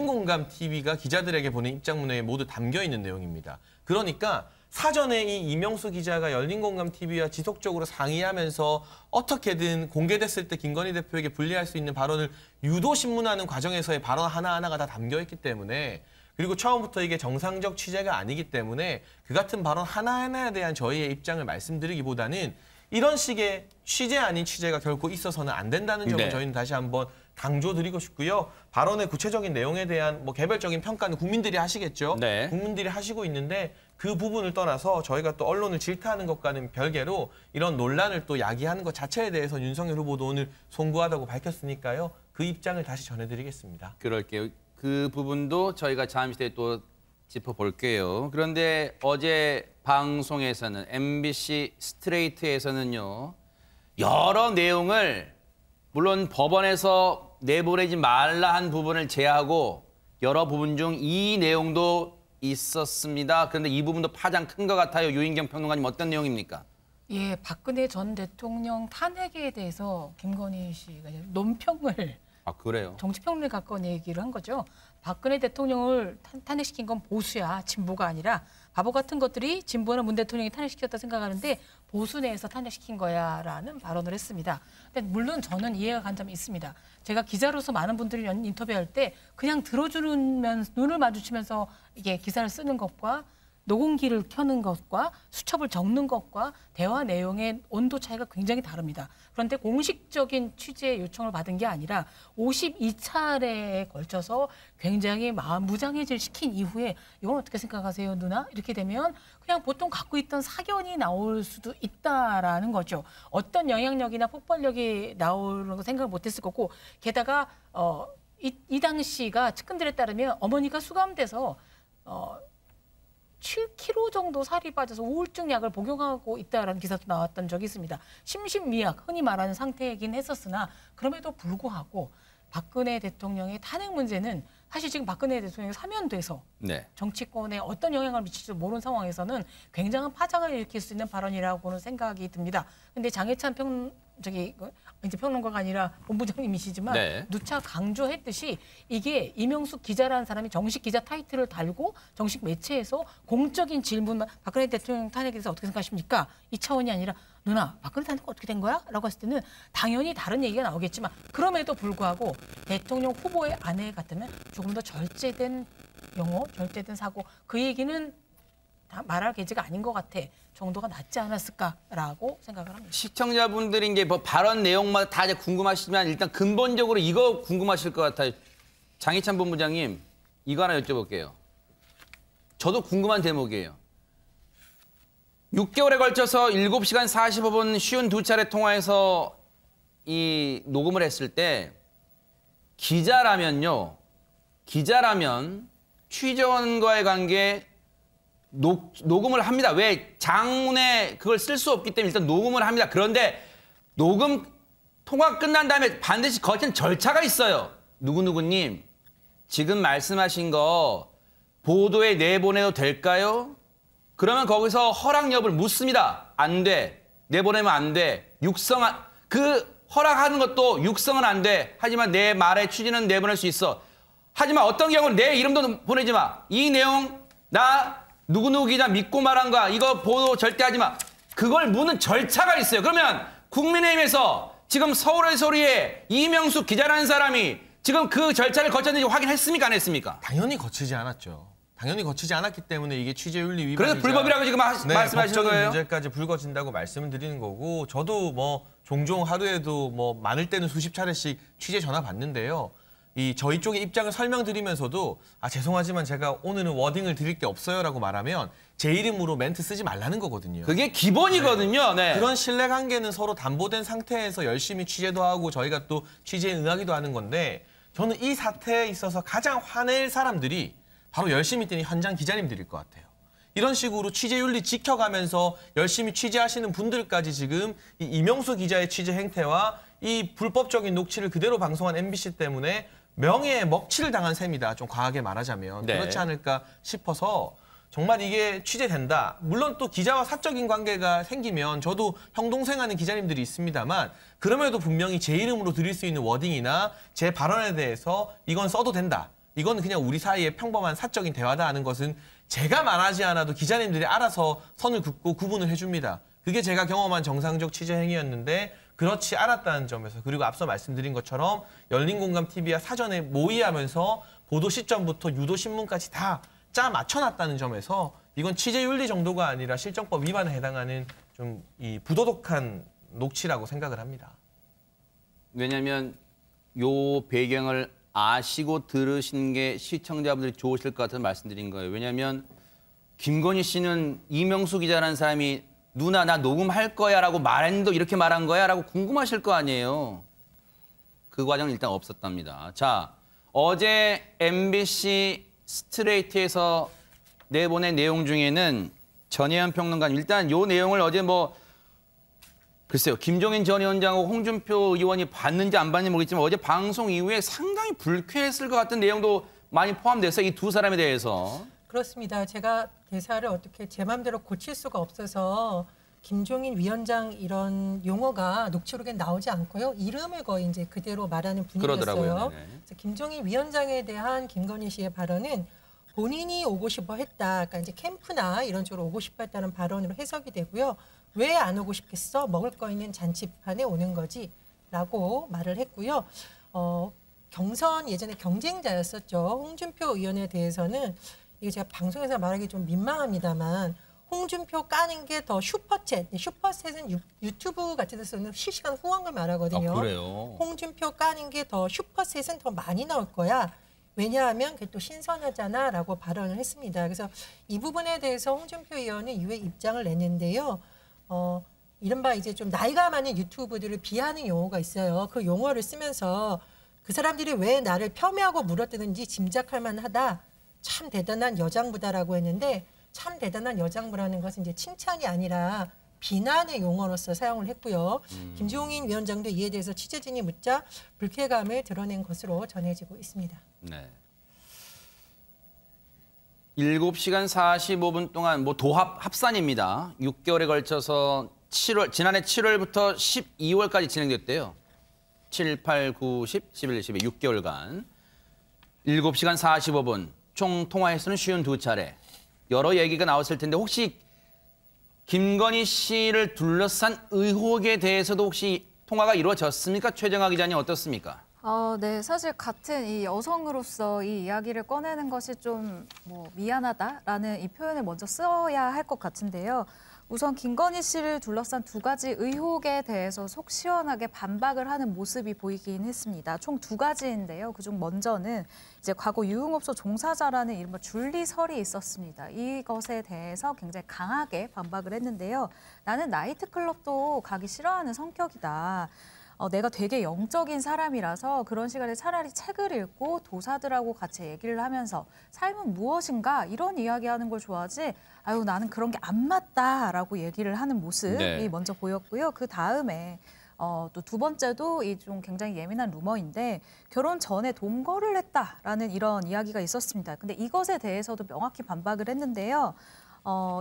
열린공감TV가 기자들에게 보낸 입장문에 모두 담겨있는 내용입니다. 그러니까 사전에 이 이명수 기자가 열린공감TV와 지속적으로 상의하면서 어떻게든 공개됐을 때 김건희 대표에게 불리할 수 있는 발언을 유도신문하는 과정에서의 발언 하나하나가 다 담겨있기 때문에 그리고 처음부터 이게 정상적 취재가 아니기 때문에 그 같은 발언 하나하나에 대한 저희의 입장을 말씀드리기보다는 이런 식의 취재 아닌 취재가 결코 있어서는 안 된다는 점을 네. 저희는 다시 한번 강조드리고 싶고요. 발언의 구체적인 내용에 대한 개별적인 평가는 국민들이 하시겠죠. 네. 국민들이 하시고 있는데 그 부분을 떠나서 저희가 또 언론을 질타하는 것과는 별개로 이런 논란을 또 야기하는 것 자체에 대해서 윤석열 후보도 오늘 송구하다고 밝혔으니까요. 그 입장을 다시 전해드리겠습니다. 그럴게요. 그 부분도 저희가 잠시 뒤에 또 짚어볼게요. 그런데 어제 방송에서는 MBC 스트레이트에서는요. 여러 내용을 물론 법원에서 내보내지 말라 한 부분을 제하고 여러 부분 중 이 내용도 있었습니다. 그런데 이 부분도 파장 큰 것 같아요. 유인경 평론가님 어떤 내용입니까? 예, 박근혜 전 대통령 탄핵에 대해서 김건희 씨가 이제 논평을 아 그래요? 정치평론에 가까운 얘기를 한 거죠. 박근혜 대통령을 탄핵시킨 건 보수야, 진보가 아니라 바보 같은 것들이 진보나 문 대통령이 탄핵시켰다 생각하는데 보수 내에서 탄핵시킨 거야라는 발언을 했습니다. 근데 물론 저는 이해가 간 점이 있습니다. 제가 기자로서 많은 분들이 인터뷰할 때 그냥 들어주면 눈을 마주치면서 이게 기사를 쓰는 것과 녹음기를 켜는 것과 수첩을 적는 것과 대화 내용의 온도 차이가 굉장히 다릅니다. 그런데 공식적인 취재 요청을 받은 게 아니라 52차례에 걸쳐서 굉장히 마음 무장해질 시킨 이후에 이건 어떻게 생각하세요, 누나? 이렇게 되면 그냥 보통 갖고 있던 사견이 나올 수도 있다라는 거죠. 어떤 영향력이나 폭발력이 나오는 거 생각을 못했을 거고 게다가 이 당시가 측근들에 따르면 어머니가 수감돼서 7kg 정도 살이 빠져서 우울증 약을 복용하고 있다라는 기사도 나왔던 적이 있습니다. 심신미약, 흔히 말하는 상태이긴 했었으나 그럼에도 불구하고 박근혜 대통령의 탄핵 문제는 사실 지금 박근혜 대통령이 사면돼서 네. 정치권에 어떤 영향을 미칠지도 모르는 상황에서는 굉장한 파장을 일으킬 수 있는 발언이라고는 생각이 듭니다. 근데 장해찬 이제 평론가가 아니라 본부장님이시지만 네. 누차 강조했듯이 이게 이명숙 기자라는 사람이 정식 기자 타이틀을 달고 정식 매체에서 공적인 질문만 박근혜 대통령 탄핵에 대해서 어떻게 생각하십니까? 이 차원이 아니라 누나 박근혜 탄핵 어떻게 된 거야? 라고 했을 때는 당연히 다른 얘기가 나오겠지만 그럼에도 불구하고 대통령 후보의 아내 같으면 조금 더 절제된 용어, 절제된 사고 그 얘기는 다 말할 계지가 아닌 것 같아 정도가 낫지 않았을까라고 생각을 합니다. 시청자분들이 이제 뭐 발언 내용마다 다 이제 궁금하시지만 일단 근본적으로 이거 궁금하실 것 같아요. 장희찬 본부장님 이거 하나 여쭤볼게요. 저도 궁금한 대목이에요. 6개월에 걸쳐서 7시간 45분 쉬운 2차례 통화해서 이 녹음을 했을 때 기자라면 취재원과의 관계에 녹음을 합니다. 왜? 장문에 그걸 쓸 수 없기 때문에 일단 녹음을 합니다. 그런데 녹음 통화 끝난 다음에 반드시 거친 절차가 있어요. 누구누구님, 지금 말씀하신 거 보도에 내보내도 될까요? 그러면 거기서 허락 여부를 묻습니다. 안 돼. 내보내면 안 돼. 그 허락하는 것도 육성은 안 돼. 하지만 내 말의 취지는 내보낼 수 있어. 하지만 어떤 경우는 내 이름도 보내지 마. 이 내용 나 누구누구 기자 믿고 말한 거야. 이거 보도 절대 하지 마. 그걸 묻는 절차가 있어요. 그러면 국민의힘에서 지금 서울의 소리에 이명수 기자라는 사람이 지금 그 절차를 거쳤는지 확인했습니까? 안 했습니까? 당연히 거치지 않았죠. 당연히 거치지 않았기 때문에 이게 취재윤리 위반이자 그래서 불법이라고 지금 말씀하시는 법적인 거예요? 문제까지 불거진다고 말씀을 드리는 거고 저도 뭐 종종 하루에도 뭐 많을 때는 수십 차례씩 취재 전화 받는데요. 저희 쪽의 입장을 설명드리면서도 죄송하지만 제가 오늘은 워딩을 드릴 게 없어요라고 말하면 제 이름으로 멘트 쓰지 말라는 거거든요. 그게 기본이거든요. 네. 그런 신뢰관계는 서로 담보된 상태에서 열심히 취재도 하고 저희가 또 취재에 응하기도 하는 건데 저는 이 사태에 있어서 가장 화낼 사람들이 바로 열심히 뛰는 현장 기자님들일 것 같아요. 이런 식으로 취재윤리 지켜가면서 열심히 취재하시는 분들까지 지금 이 이명수 기자의 취재 행태와 이 불법적인 녹취를 그대로 방송한 MBC 때문에 명예에 먹칠을 당한 셈이다. 좀 과하게 말하자면. 네. 그렇지 않을까 싶어서 정말 이게 취재된다. 물론 또 기자와 사적인 관계가 생기면 저도 형 동생 하는 기자님들이 있습니다만 그럼에도 분명히 제 이름으로 드릴 수 있는 워딩이나 제 발언에 대해서 이건 써도 된다. 이건 그냥 우리 사이의 평범한 사적인 대화다 하는 것은 제가 말하지 않아도 기자님들이 알아서 선을 긋고 구분을 해줍니다. 그게 제가 경험한 정상적 취재 행위였는데 그렇지 않았다는 점에서 그리고 앞서 말씀드린 것처럼 열린공감TV와 사전에 모의하면서 보도 시점부터 유도신문까지 다 짜 맞춰놨다는 점에서 이건 취재윤리 정도가 아니라 실정법 위반에 해당하는 좀 이 부도덕한 녹취라고 생각을 합니다. 왜냐하면 요 배경을 아시고 들으신 게 시청자분들이 좋으실 것 같아서 말씀드린 거예요. 왜냐하면 김건희 씨는 이명수 기자라는 사람이 누나 나 녹음할 거야 라고 말했는데 이렇게 말한 거야 라고 궁금하실 거 아니에요. 그 과정은 일단 없었답니다. 자, 어제 MBC 스트레이트에서 내보낸 내용 중에는 전혜연 평론가님 일단 요 내용을 어제 글쎄요. 김종인 전 위원장하고 홍준표 의원이 봤는지 안 봤는지 모르겠지만 어제 방송 이후에 상당히 불쾌했을 것 같은 내용도 많이 포함돼서 이 두 사람에 대해서. 그렇습니다. 제가 대사를 어떻게 제 마음대로 고칠 수가 없어서 김종인 위원장 이런 용어가 녹취록에 나오지 않고요. 이름을 거의 이제 그대로 말하는 분위기였어요. 그러더라고요. 그래서 김종인 위원장에 대한 김건희 씨의 발언은 본인이 오고 싶어 했다. 그러니까 이제 캠프나 이런 쪽으로 오고 싶어 했다는 발언으로 해석이 되고요. 왜 안 오고 싶겠어? 먹을 거 있는 잔치판에 오는 거지. 라고 말을 했고요. 경선 예전에 경쟁자였었죠. 홍준표 의원에 대해서는 이게 제가 방송에서 말하기 좀 민망합니다만 홍준표 까는 게 더 슈퍼챗. 슈퍼챗은 유튜브 같은 데서는 실시간 후원을 말하거든요. 그래요? 홍준표 까는 게 더 슈퍼챗은 더 많이 나올 거야. 왜냐하면 그게 또 신선하잖아 라고 발언을 했습니다. 그래서 이 부분에 대해서 홍준표 의원은 이후에 입장을 냈는데요. 이른바 이제 좀 나이가 많은 유튜브들을 비하하는 용어가 있어요. 그 용어를 쓰면서 그 사람들이 왜 나를 폄훼하고 물어뜯는지 짐작할 만하다. 참 대단한 여장부다라고 했는데 참 대단한 여장부라는 것은 이제 칭찬이 아니라 비난의 용어로서 사용을 했고요. 김종인 위원장도 이에 대해서 취재진이 묻자 불쾌감을 드러낸 것으로 전해지고 있습니다. 네. 7시간 45분 동안 도합 합산입니다. 6개월에 걸쳐서 지난해 7월부터 12월까지 진행됐대요. 7, 8, 9, 10, 11, 12, 6개월간 7시간 45분 총 통화 횟수는 52차례. 여러 얘기가 나왔을 텐데 혹시 김건희 씨를 둘러싼 의혹에 대해서도 혹시 통화가 이루어졌습니까? 최정아 기자님 어떻습니까? 네, 사실 같은 이 여성으로서 이 이야기를 꺼내는 것이 좀 미안하다라는 이 표현을 먼저 써야 할 것 같은데요. 우선 김건희 씨를 둘러싼 두 가지 의혹에 대해서 속 시원하게 반박을 하는 모습이 보이긴 했습니다. 총 두 가지인데요. 그중 먼저는 이제 과거 유흥업소 종사자라는 이른바 줄리설이 있었습니다. 이것에 대해서 굉장히 강하게 반박을 했는데요. 나는 나이트클럽도 가기 싫어하는 성격이다. 내가 되게 영적인 사람이라서 그런 시간에 차라리 책을 읽고 도사들하고 같이 얘기를 하면서 삶은 무엇인가 이런 이야기하는 걸 좋아하지 아유 나는 그런 게 안 맞다라고 얘기를 하는 모습이 네. 먼저 보였고요. 그 다음에 또 두 번째도 이 좀 굉장히 예민한 루머인데 결혼 전에 동거를 했다라는 이런 이야기가 있었습니다. 근데 이것에 대해서도 명확히 반박을 했는데요.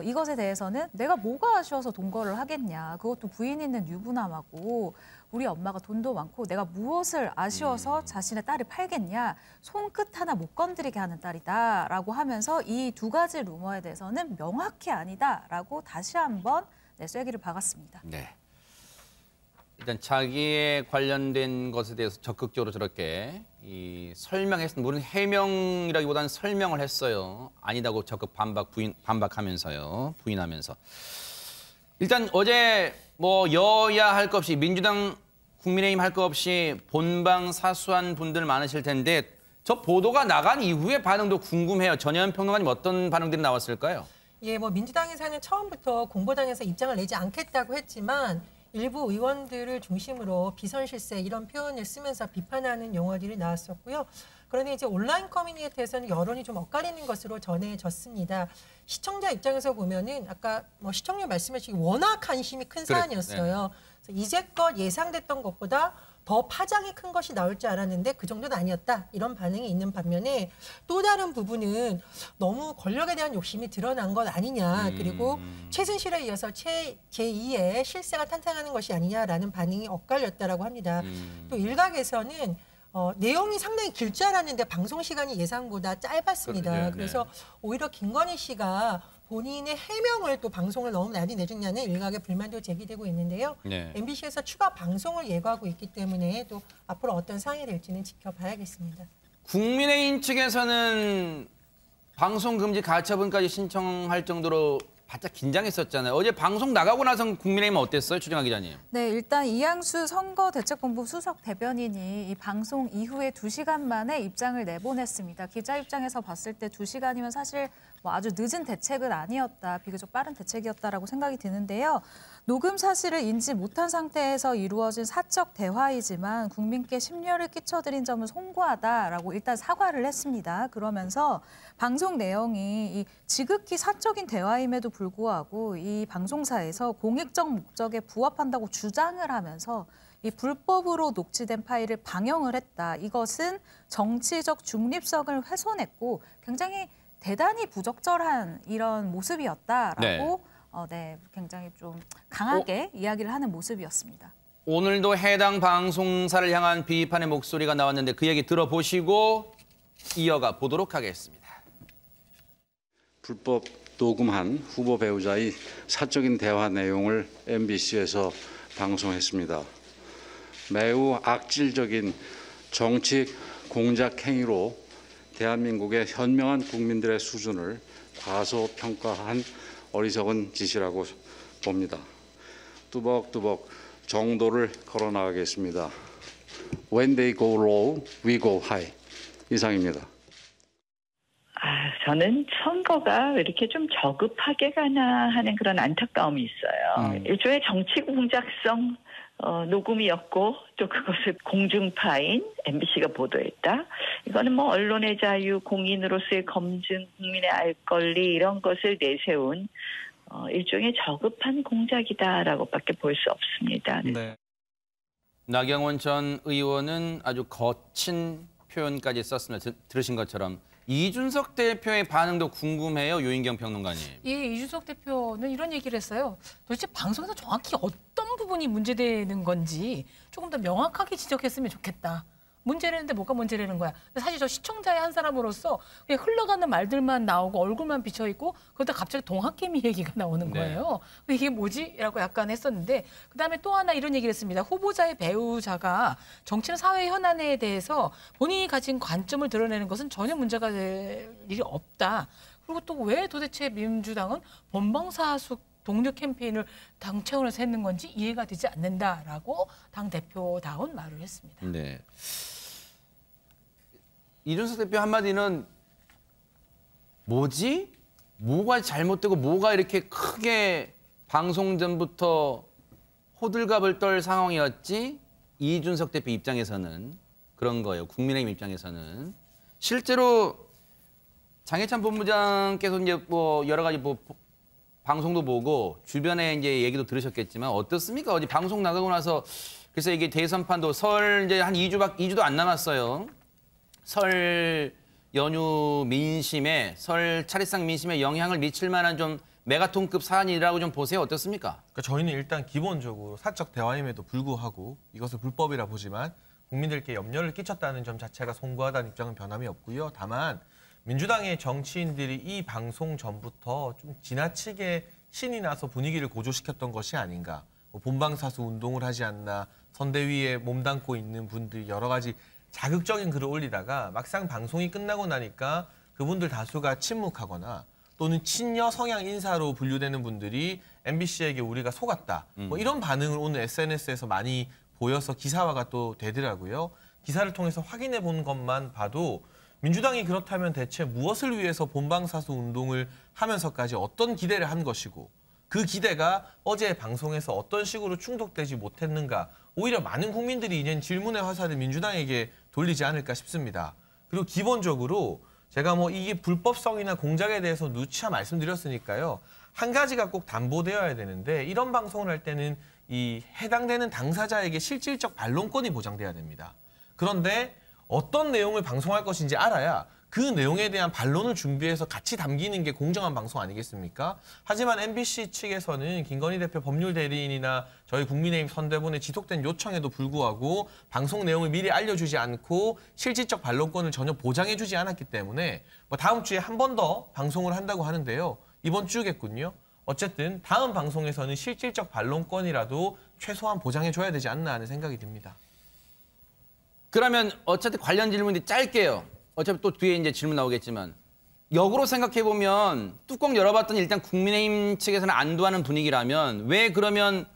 이것에 대해서는 내가 뭐가 아쉬워서 동거를 하겠냐. 그것도 부인 있는 유부남하고 우리 엄마가 돈도 많고 내가 무엇을 아쉬워서 자신의 딸을 팔겠냐. 손끝 하나 못 건드리게 하는 딸이다라고 하면서 이 두 가지 루머에 대해서는 명확히 아니다라고 다시 한번 쐐기를 박았습니다. 네. 일단 자기에 관련된 것에 대해서 적극적으로 저렇게 설명했습니다. 물론 해명이라기보다는 설명을 했어요. 아니다고 적극 반박하면서요. 부인하면서. 일단 어제 뭐 여야 할 것 없이 민주당, 국민의힘 할 것 없이 본방 사수한 분들 많으실 텐데 저 보도가 나간 이후의 반응도 궁금해요. 전혜연 평론가님 어떤 반응들이 나왔을까요? 예, 뭐 민주당에서는 처음부터 공보당에서 입장을 내지 않겠다고 했지만 일부 의원들을 중심으로 비선실세 이런 표현을 쓰면서 비판하는 용어들이 나왔었고요. 그런데 이제 온라인 커뮤니티에서는 여론이 좀 엇갈리는 것으로 전해졌습니다. 시청자 입장에서 보면은 아까 뭐 시청률 말씀하신 워낙 관심이 큰 사안이었어요. 그래서 이제껏 예상됐던 것보다 더 파장이 큰 것이 나올 줄 알았는데 그 정도는 아니었다. 이런 반응이 있는 반면에 또 다른 부분은 너무 권력에 대한 욕심이 드러난 것 아니냐. 그리고 최순실에 이어서 제2의 실세가 탄생하는 것이 아니냐라는 반응이 엇갈렸다라고 합니다. 또 일각에서는 내용이 상당히 길 줄 알았는데 방송 시간이 예상보다 짧았습니다. 네, 네. 그래서 오히려 김건희 씨가 본인의 해명을 또 방송을 너무 많이 내줬냐는 일각의 불만도 제기되고 있는데요. 네. MBC에서 추가 방송을 예고하고 있기 때문에 또 앞으로 어떤 상황이 될지는 지켜봐야겠습니다. 국민의힘 측에서는 방송 금지 가처분까지 신청할 정도로 바짝 긴장했었잖아요. 어제 방송 나가고 나서 국민의힘은 어땠어요, 추정하 기자님? 네, 일단 이양수 선거대책본부 수석 대변인이 이 방송 이후에 2시간 만에 입장을 내보냈습니다. 기자 입장에서 봤을 때 2시간이면 사실 뭐 아주 늦은 대책은 아니었다, 비교적 빠른 대책이었다라고 생각이 드는데요. 녹음 사실을 인지 못한 상태에서 이루어진 사적 대화이지만 국민께 심려를 끼쳐드린 점은 송구하다라고 일단 사과를 했습니다. 그러면서 방송 내용이 이 지극히 사적인 대화임에도 불구하고 이 방송사에서 공익적 목적에 부합한다고 주장을 하면서 이 불법으로 녹취된 파일을 방영을 했다. 이것은 정치적 중립성을 훼손했고 굉장히 대단히 부적절한 이런 모습이었다라고 굉장히 좀 강하게 이야기를 하는 모습이었습니다. 오늘도 해당 방송사를 향한 비판의 목소리가 나왔는데 그 얘기 들어보시고 이어가 보도록 하겠습니다. 불법 녹음한 후보 배우자의 사적인 대화 내용을 MBC에서 방송했습니다. 매우 악질적인 정치 공작 행위로 대한민국의 현명한 국민들의 수준을 과소평가한 어리석은 짓이라고 봅니다. 뚜벅뚜벅 정도를 걸어나가겠습니다. When they go low, we go high. 이상입니다. 저는 선거가 왜 이렇게 좀 저급하게 가나 하는 그런 안타까움이 있어요. 일종의 정치 공작성 녹음이었고 또 그것을 공중파인 MBC가 보도했다. 이거는 뭐 언론의 자유, 공인으로서의 검증, 국민의 알 권리 이런 것을 내세운 일종의 저급한 공작이다라고밖에 볼 수 없습니다. 네. 나경원 전 의원은 아주 거친 표현까지 썼습니다. 들으신 것처럼. 이준석 대표의 반응도 궁금해요, 유인경 평론가님. 예, 이준석 대표는 이런 얘기를 했어요. 도대체 방송에서 정확히 어떤 부분이 문제되는 건지 조금 더 명확하게 지적했으면 좋겠다. 문제라는데 뭐가 문제라는 거야. 사실 저 시청자의 한 사람으로서 그냥 흘러가는 말들만 나오고 얼굴만 비쳐있고 그러다 갑자기 동학개미 얘기가 나오는 거예요. 이게 뭐지? 라고 약간 했었는데 그다음에 또 하나 이런 얘기를 했습니다. 후보자의 배우자가 정치나 사회 현안에 대해서 본인이 가진 관점을 드러내는 것은 전혀 문제가 될 일이 없다. 그리고 또 왜 도대체 민주당은 본방사수 독립 캠페인을 당 차원에서 했는 건지 이해가 되지 않는다라고 당 대표다운 말을 했습니다. 네. 이준석 대표 한마디는 뭐지? 뭐가 잘못되고 뭐가 이렇게 크게 방송 전부터 호들갑을 떨 상황이었지? 이준석 대표 입장에서는 그런 거예요. 국민의힘 입장에서는. 실제로 장해찬 본부장께서 이제 뭐 여러 가지 뭐 방송도 보고 주변에 이제 얘기도 들으셨겠지만 어떻습니까? 어디 방송 나가고 나서 그래서 이게 대선판도 설 이제 한 2주도 안 남았어요. 설 연휴 민심에 설 차례상 민심에 영향을 미칠 만한 좀 메가톤급 사안이라고 좀 보세요. 어떻습니까? 그러니까 저희는 일단 기본적으로 사적 대화임에도 불구하고 이것을 불법이라 보지만 국민들께 염려를 끼쳤다는 점 자체가 송구하다는 입장은 변함이 없고요. 다만 민주당의 정치인들이 이 방송 전부터 좀 지나치게 신이 나서 분위기를 고조시켰던 것이 아닌가. 뭐 본방사수 운동을 하지 않나, 선대위에 몸담고 있는 분들이 여러 가지 자극적인 글을 올리다가 막상 방송이 끝나고 나니까 그분들 다수가 침묵하거나 또는 친여 성향 인사로 분류되는 분들이 MBC에게 우리가 속았다. 뭐 이런 반응을 오늘 SNS에서 많이 보여서 기사화가 또 되더라고요. 기사를 통해서 확인해 본 것만 봐도 민주당이 그렇다면 대체 무엇을 위해서 본방사수 운동을 하면서까지 어떤 기대를 한 것이고 그 기대가 어제 방송에서 어떤 식으로 충족되지 못했는가. 오히려 많은 국민들이 이젠 질문의 화살을 민주당에게 돌리지 않을까 싶습니다. 그리고 기본적으로 제가 뭐 이게 불법성이나 공작에 대해서 누차 말씀드렸으니까요. 한 가지가 꼭 담보되어야 되는데 이런 방송을 할 때는 이 해당되는 당사자에게 실질적 반론권이 보장돼야 됩니다. 그런데 어떤 내용을 방송할 것인지 알아야 그 내용에 대한 반론을 준비해서 같이 담기는 게 공정한 방송 아니겠습니까? 하지만 MBC 측에서는 김건희 대표 법률 대리인이나 저희 국민의힘 선대본의 지속된 요청에도 불구하고 방송 내용을 미리 알려주지 않고 실질적 반론권을 전혀 보장해주지 않았기 때문에 뭐 다음 주에 한 번 더 방송을 한다고 하는데요. 이번 주겠군요. 어쨌든 다음 방송에서는 실질적 반론권이라도 최소한 보장해줘야 되지 않나 하는 생각이 듭니다. 그러면 어차피 관련 질문이 짧게요. 어차피 또 뒤에 이제 질문 나오겠지만 역으로 생각해 보면 뚜껑 열어봤더니 일단 국민의힘 측에서는 안도하는 분위기라면 왜 그러면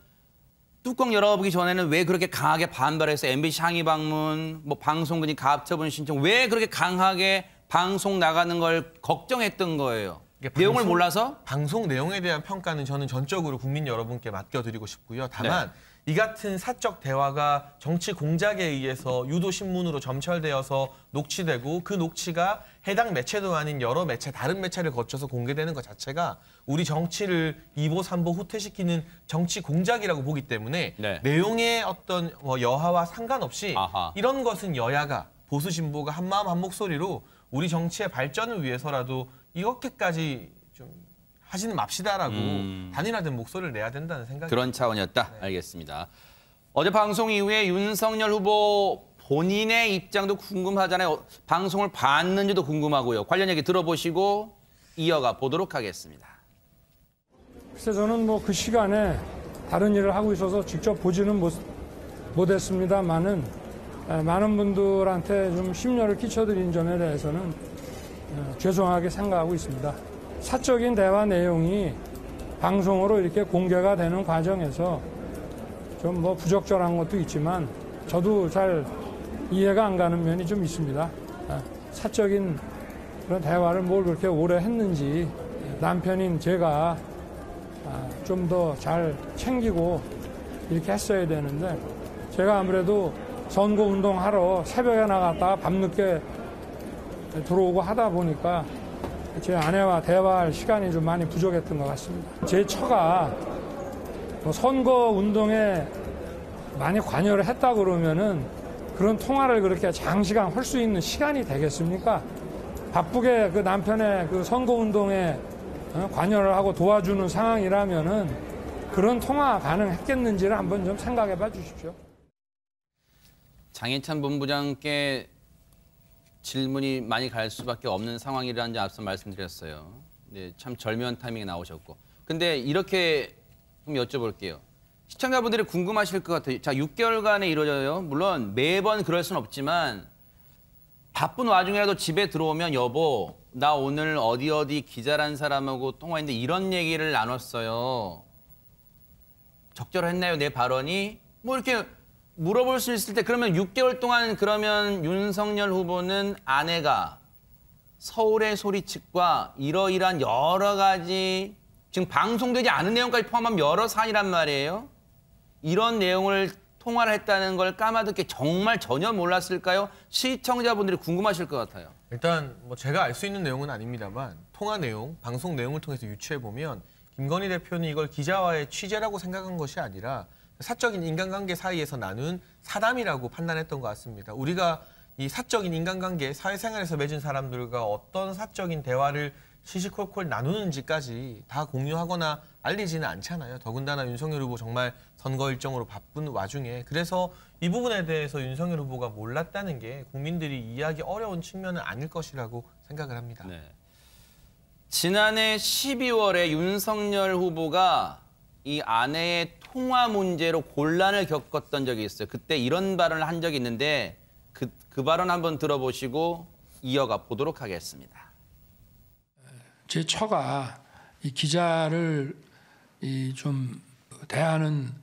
뚜껑 열어보기 전에는 왜 그렇게 강하게 반발해서 MBC 항의 방문, 뭐 방송국이 가처분 신청 왜 그렇게 강하게 방송 나가는 걸 걱정했던 거예요? 내용을 몰라서? 방송 내용에 대한 평가는 저는 전적으로 국민 여러분께 맡겨드리고 싶고요. 다만 이 같은 사적 대화가 정치 공작에 의해서 유도신문으로 점철되어서 녹취되고 그 녹취가 해당 매체도 아닌 여러 매체, 다른 매체를 거쳐서 공개되는 것 자체가 우리 정치를 2보, 3보 후퇴시키는 정치 공작이라고 보기 때문에 내용의 어떤 여하와 상관없이 이런 것은 여야가, 보수 진보가 한마음 한목소리로 우리 정치의 발전을 위해서라도 이렇게까지 좀 하지는 맙시다라고 단일화된 목소리를 내야 된다는 생각이 그런 차원이었다. 알겠습니다. 어제 방송 이후에 윤석열 후보 본인의 입장도 궁금하잖아요. 방송을 봤는지도 궁금하고요. 관련 얘기 들어보시고 이어가 보도록 하겠습니다. 글쎄 저는 뭐 그 시간에 다른 일을 하고 있어서 직접 보지는 못했습니다만은 많은 분들한테 좀 심려를 끼쳐드린 점에 대해서는 죄송하게 생각하고 있습니다. 사적인 대화 내용이 방송으로 이렇게 공개가 되는 과정에서 좀 뭐 부적절한 것도 있지만 저도 잘 이해가 안 가는 면이 좀 있습니다. 사적인 그런 대화를 뭘 그렇게 오래 했는지 남편인 제가 좀 더 잘 챙기고 이렇게 했어야 되는데 제가 아무래도 선거운동하러 새벽에 나갔다가 밤늦게 들어오고 하다 보니까 제 아내와 대화할 시간이 좀 많이 부족했던 것 같습니다. 제 처가 선거운동에 많이 관여를 했다 그러면은 그런 통화를 그렇게 장시간 할 수 있는 시간이 되겠습니까? 바쁘게 그 남편의 그 선거운동에 관여를 하고 도와주는 상황이라면은 그런 통화 가능했겠는지를 한번 좀 생각해 봐 주십시오. 장해찬 본부장께 질문이 많이 갈 수밖에 없는 상황이라는 점 앞서 말씀드렸어요. 네, 참 절묘한 타이밍에 나오셨고. 근데 이렇게 좀 여쭤볼게요. 시청자분들이 궁금하실 것 같아요. 자, 6개월간에 이루어져요. 물론 매번 그럴 수는 없지만 바쁜 와중에라도 집에 들어오면 여보, 나 오늘 어디 기자란 사람하고 통화했는데 이런 얘기를 나눴어요. 적절했나요, 내 발언이? 뭐 이렇게 물어볼 수 있을 때 그러면 6개월 동안 그러면 윤석열 후보는 아내가 서울의 소리 측과 이러이러한 여러 가지 지금 방송되지 않은 내용까지 포함하면 여러 사안이란 말이에요. 이런 내용을 통화를 했다는 걸 까마득히 정말 전혀 몰랐을까요? 시청자분들이 궁금하실 것 같아요. 일단 뭐 제가 알 수 있는 내용은 아닙니다만 통화 내용, 방송 내용을 통해서 유추해 보면 김건희 대표는 이걸 기자와의 취재라고 생각한 것이 아니라 사적인 인간관계 사이에서 나눈 사담이라고 판단했던 것 같습니다. 우리가 이 사적인 인간관계, 사회생활에서 맺은 사람들과 어떤 사적인 대화를 시시콜콜 나누는지까지 다 공유하거나 알리지는 않잖아요. 더군다나 윤석열 후보 정말 선거 일정으로 바쁜 와중에. 그래서 이 부분에 대해서 윤석열 후보가 몰랐다는 게 국민들이 이해하기 어려운 측면은 아닐 것이라고 생각을 합니다. 네. 지난해 12월에 윤석열 후보가 이 아내의 통화 문제로 곤란을 겪었던 적이 있어요. 그때 이런 발언을 한 적이 있는데 그 발언 한번 들어보시고 이어가 보도록 하겠습니다. 제 처가 이 기자를 좀 대하는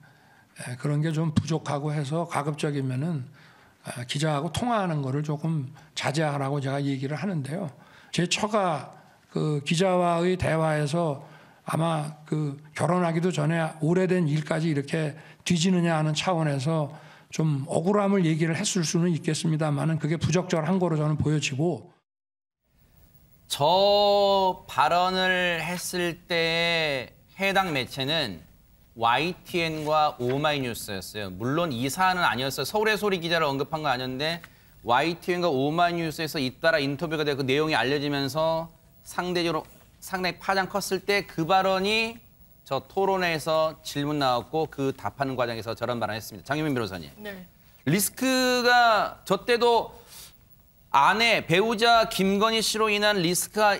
그런 게 좀 부족하고 해서 가급적이면은 기자하고 통화하는 거를 조금 자제하라고 제가 얘기를 하는데요. 제 처가 그 기자와의 대화에서 아마 그 결혼하기도 전에 오래된 일까지 이렇게 뒤지느냐 하는 차원에서 좀 억울함을 얘기를 했을 수는 있겠습니다만은 그게 부적절한 거로 저는 보여지고. 저 발언을 했을 때 해당 매체는 YTN과 오마이뉴스였어요. 물론 이 사안은 아니었어요. 서울의 소리 기자를 언급한 건 아니었는데 YTN과 오마이뉴스에서 잇따라 인터뷰가 되고 그 내용이 알려지면서 상대적으로 상당히 파장 컸을 때 그 발언이 저 토론회에서 질문 나왔고 그 답하는 과정에서 저런 발언을 했습니다. 장유민 변호사님. 네. 리스크가 저 때도 아내, 배우자 김건희 씨로 인한 리스크가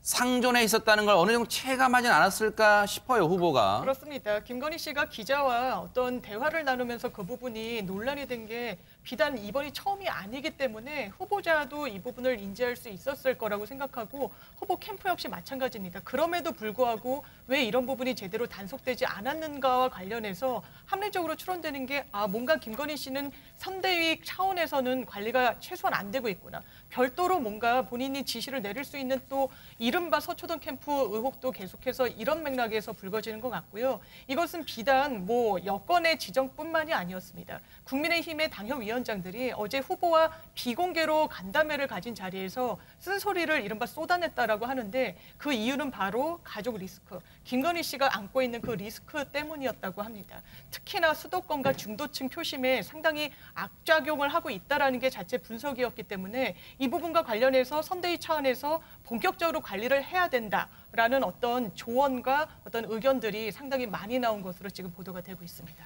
상존해 있었다는 걸 어느 정도 체감하진 않았을까 싶어요, 후보가. 그렇습니다. 김건희 씨가 기자와 어떤 대화를 나누면서 그 부분이 논란이 된 게 비단 이번이 처음이 아니기 때문에 후보자도 이 부분을 인지할 수 있었을 거라고 생각하고 후보 캠프 역시 마찬가지입니다. 그럼에도 불구하고 왜 이런 부분이 제대로 단속되지 않았는가와 관련해서 합리적으로 추론되는 게 뭔가 김건희 씨는 선대위 차원에서는 관리가 최소한 안 되고 있구나. 별도로 뭔가 본인이 지시를 내릴 수 있는 또 이른바 서초동 캠프 의혹도 계속해서 이런 맥락에서 불거지는 것 같고요. 이것은 비단 뭐 여권의 지정뿐만이 아니었습니다. 국민의힘의 당협위원장들이 어제 후보와 비공개로 간담회를 가진 자리에서 쓴소리를 이른바 쏟아냈다라고 하는데 그 이유는 바로 가족 리스크, 김건희 씨가 안고 있는 그 리스크 때문이었다고 합니다. 특히나 수도권과 중도층 표심에 상당히 악작용을 하고 있다라는 게 자체 분석이었기 때문에 이 부분과 관련해서 선대위 차원에서 본격적으로 관리를 해야 된다라는 어떤 조언과 어떤 의견들이 상당히 많이 나온 것으로 지금 보도가 되고 있습니다.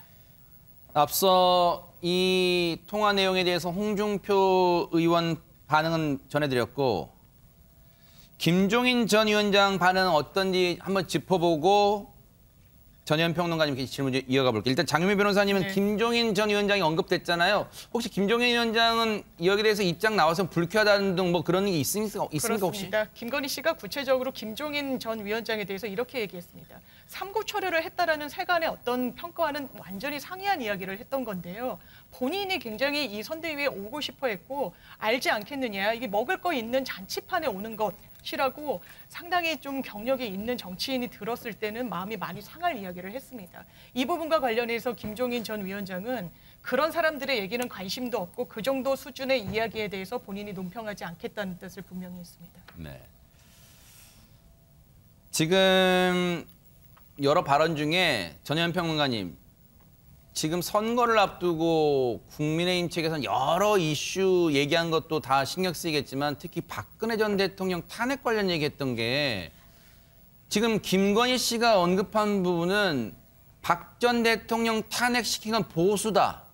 앞서 이 통화 내용에 대해서 홍준표 의원 반응은 전해드렸고 김종인 전 위원장 반응은 어떤지 한번 짚어보고 전현 평론가님께 질문 이어가 볼게요. 일단 장유미 변호사님은 네. 김종인 전 위원장이 언급됐잖아요. 혹시 김종인 위원장은 여기에 대해서 입장 나와서 불쾌하다는 등 뭐 그런 게 있습니까 혹시? 그렇습니다. 김건희 씨가 구체적으로 김종인 전 위원장에 대해서 이렇게 얘기했습니다. 삼고 처리를 했다라는 세간의 어떤 평가와는 완전히 상이한 이야기를 했던 건데요. 본인이 굉장히 이 선대위에 오고 싶어 했고 알지 않겠느냐. 이게 먹을 거 있는 잔치판에 오는 것이라고 상당히 좀 경력이 있는 정치인이 들었을 때는 마음이 많이 상할 이야기를 했습니다. 이 부분과 관련해서 김종인 전 위원장은 그런 사람들의 얘기는 관심도 없고 그 정도 수준의 이야기에 대해서 본인이 논평하지 않겠다는 뜻을 분명히 했습니다. 네. 지금 여러 발언 중에 전현 평론가님 지금 선거를 앞두고 국민의힘 측에서는 여러 이슈 얘기한 것도 다 신경 쓰이겠지만 특히 박근혜 전 대통령 탄핵 관련 얘기했던 게 지금 김건희 씨가 언급한 부분은 박 전 대통령 탄핵시킨 건 보수다.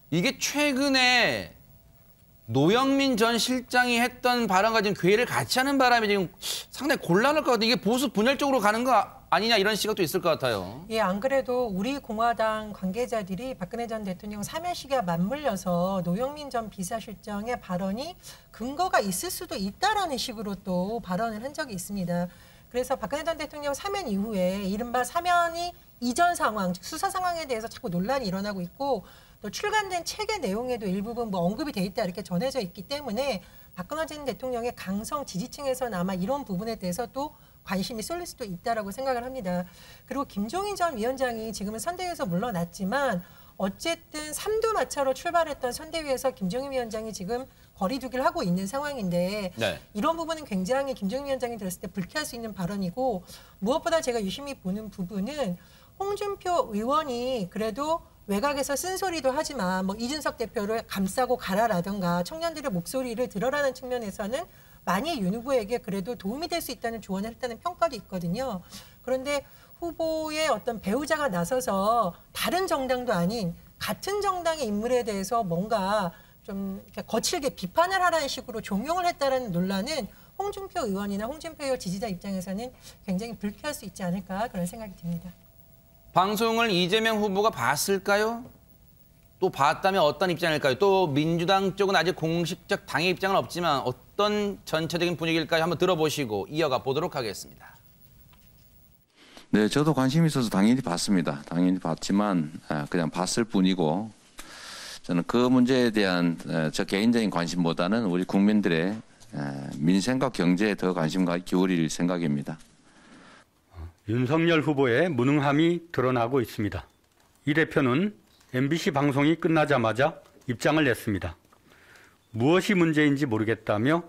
이게 최근에 노영민 전 실장이 했던 발언과 지금 괴를 같이 하는 바람에 지금 상당히 곤란할 것 같아요. 이게 보수 분열적으로 가는 거 아니냐 이런 시각도 있을 것 같아요. 예, 안 그래도 우리 공화당 관계자들이 박근혜 전 대통령 사면시기와 맞물려서 노영민 전 비서실장의 발언이 근거가 있을 수도 있다라는 식으로 또 발언을 한 적이 있습니다. 그래서 박근혜 전 대통령 사면 이후에 이른바 사면이 이전 상황, 즉 수사 상황에 대해서 자꾸 논란이 일어나고 있고 또 출간된 책의 내용에도 일부분 뭐 언급이 돼 있다 이렇게 전해져 있기 때문에 박근혜 전 대통령의 강성 지지층에서는 아마 이런 부분에 대해서 또 관심이 쏠릴 수도 있다라고 생각을 합니다. 그리고 김종인 전 위원장이 지금은 선대위에서 물러났지만 어쨌든 삼두마차로 출발했던 선대위에서 김종인 위원장이 지금 거리두기를 하고 있는 상황인데 네. 이런 부분은 굉장히 김종인 위원장이 들었을 때 불쾌할 수 있는 발언이고 무엇보다 제가 유심히 보는 부분은 홍준표 의원이 그래도 외곽에서 쓴소리도 하지만 뭐 이준석 대표를 감싸고 가라라든가 청년들의 목소리를 들어라는 측면에서는 많이 윤 후보에게 그래도 도움이 될 수 있다는 조언을 했다는 평가도 있거든요. 그런데 후보의 어떤 배우자가 나서서 다른 정당도 아닌 같은 정당의 인물에 대해서 뭔가 좀 이렇게 거칠게 비판을 하라는 식으로 종용을 했다는 논란은 홍준표 의원이나 홍준표 의원 지지자 입장에서는 굉장히 불쾌할 수 있지 않을까 그런 생각이 듭니다. 방송을 이재명 후보가 봤을까요? 또 봤다면 어떤 입장일까요? 또 민주당 쪽은 아직 공식적 당의 입장은 없지만 어떤 전체적인 분위기일까요? 한번 들어보시고 이어가 보도록 하겠습니다. 네, 저도 관심이 있어서 당연히 봤습니다. 당연히 봤지만 그냥 봤을 뿐이고 저는 그 문제에 대한 저 개인적인 관심보다는 우리 국민들의 민생과 경제에 더 관심 기울일 생각입니다. 윤석열 후보의 무능함이 드러나고 있습니다. 이 대표는 MBC 방송이 끝나자마자 입장을 냈습니다. 무엇이 문제인지 모르겠다며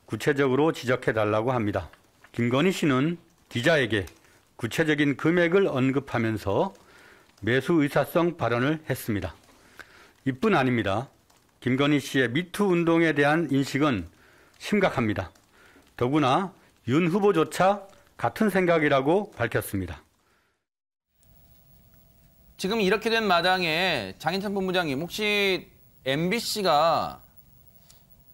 구체적으로 지적해달라고 합니다. 김건희 씨는 기자에게 구체적인 금액을 언급하면서 매수 의사성 발언을 했습니다. 이뿐 아닙니다. 김건희 씨의 미투 운동에 대한 인식은 심각합니다. 더구나 윤 후보조차 같은 생각이라고 밝혔습니다. 지금 이렇게 된 마당에 장인찬 본부장님 혹시 MBC가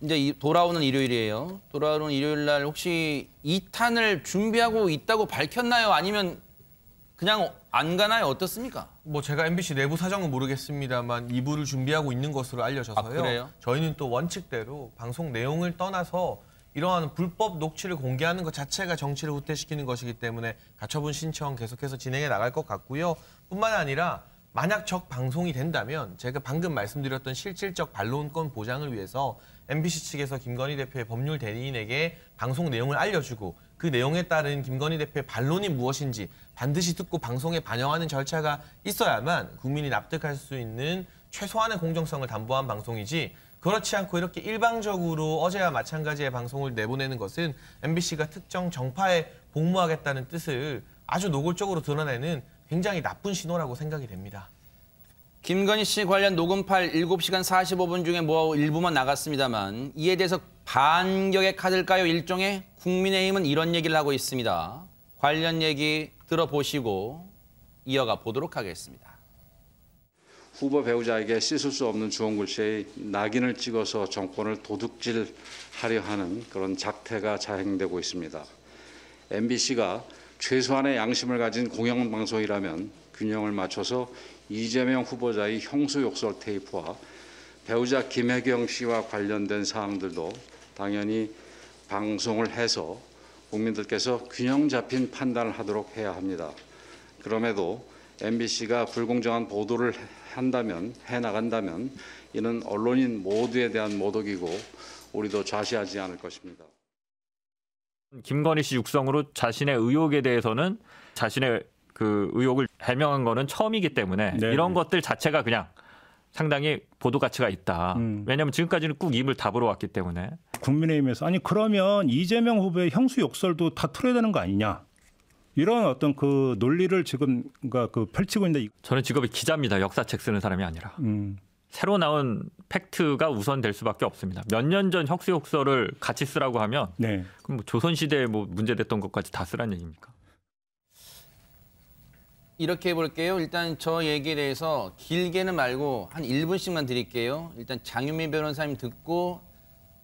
이제 돌아오는 일요일이에요. 돌아오는 일요일 날 혹시 2탄을 준비하고 있다고 밝혔나요? 아니면 그냥 안 가나요? 어떻습니까? 뭐 제가 MBC 내부 사정은 모르겠습니다만 2부를 준비하고 있는 것으로 알려져서요. 아, 그래요? 저희는 또 원칙대로 방송 내용을 떠나서 이러한 불법 녹취를 공개하는 것 자체가 정치를 후퇴시키는 것이기 때문에 가처분 신청 계속해서 진행해 나갈 것 같고요. 뿐만 아니라 만약 적 방송이 된다면 제가 방금 말씀드렸던 실질적 반론권 보장을 위해서 MBC 측에서 김건희 대표의 법률 대리인에게 방송 내용을 알려주고 그 내용에 따른 김건희 대표의 반론이 무엇인지 반드시 듣고 방송에 반영하는 절차가 있어야만 국민이 납득할 수 있는 최소한의 공정성을 담보한 방송이지 그렇지 않고 이렇게 일방적으로 어제와 마찬가지의 방송을 내보내는 것은 MBC가 특정 정파에 복무하겠다는 뜻을 아주 노골적으로 드러내는 굉장히 나쁜 신호라고 생각이 됩니다. 김건희 씨 관련 녹음 파일 7시간 45분 중에 뭐 일부만 나갔습니다만 이에 대해서 반격의 카드일까요? 일종의 국민의힘은 이런 얘기를 하고 있습니다. 관련 얘기 들어보시고 이어가 보도록 하겠습니다. 후보 배우자에게 씻을 수 없는 주홍 글씨에 낙인을 찍어서 정권을 도둑질하려 하는 그런 작태가 자행되고 있습니다. MBC가 최소한의 양심을 가진 공영방송이라면 균형을 맞춰서 이재명 후보자의 형수 욕설 테이프와 배우자 김혜경 씨와 관련된 사항들도 당연히 방송을 해서 국민들께서 균형 잡힌 판단을 하도록 해야 합니다. 그럼에도 MBC가 불공정한 보도를 해나간다면 이는 언론인 모두에 대한 모독이고 우리도 좌시하지 않을 것입니다. 김건희 씨 육성으로 자신의 의혹에 대해서는 자신의 그 의혹을 해명한 거는 처음이기 때문에 네. 이런 것들 자체가 그냥 상당히 보도 가치가 있다. 왜냐하면 지금까지는 꾹 입을 닫으러 왔기 때문에. 국민의힘에서 아니 그러면 이재명 후보의 형수 욕설도 다 틀어야 되는 거 아니냐. 이런 어떤 그 논리를 지금 그 펼치고 있는데. 저는 직업이 기자입니다. 역사책 쓰는 사람이 아니라. 새로 나온 팩트가 우선될 수밖에 없습니다. 몇 년 전 혁수 욕설을 같이 쓰라고 하면 네. 그럼 뭐 조선시대에 뭐 문제됐던 것까지 다 쓰라는 얘기입니까? 이렇게 해볼게요. 일단 저 얘기에 대해서 길게는 말고 한 1분씩만 드릴게요. 일단 장윤미 변호사님 듣고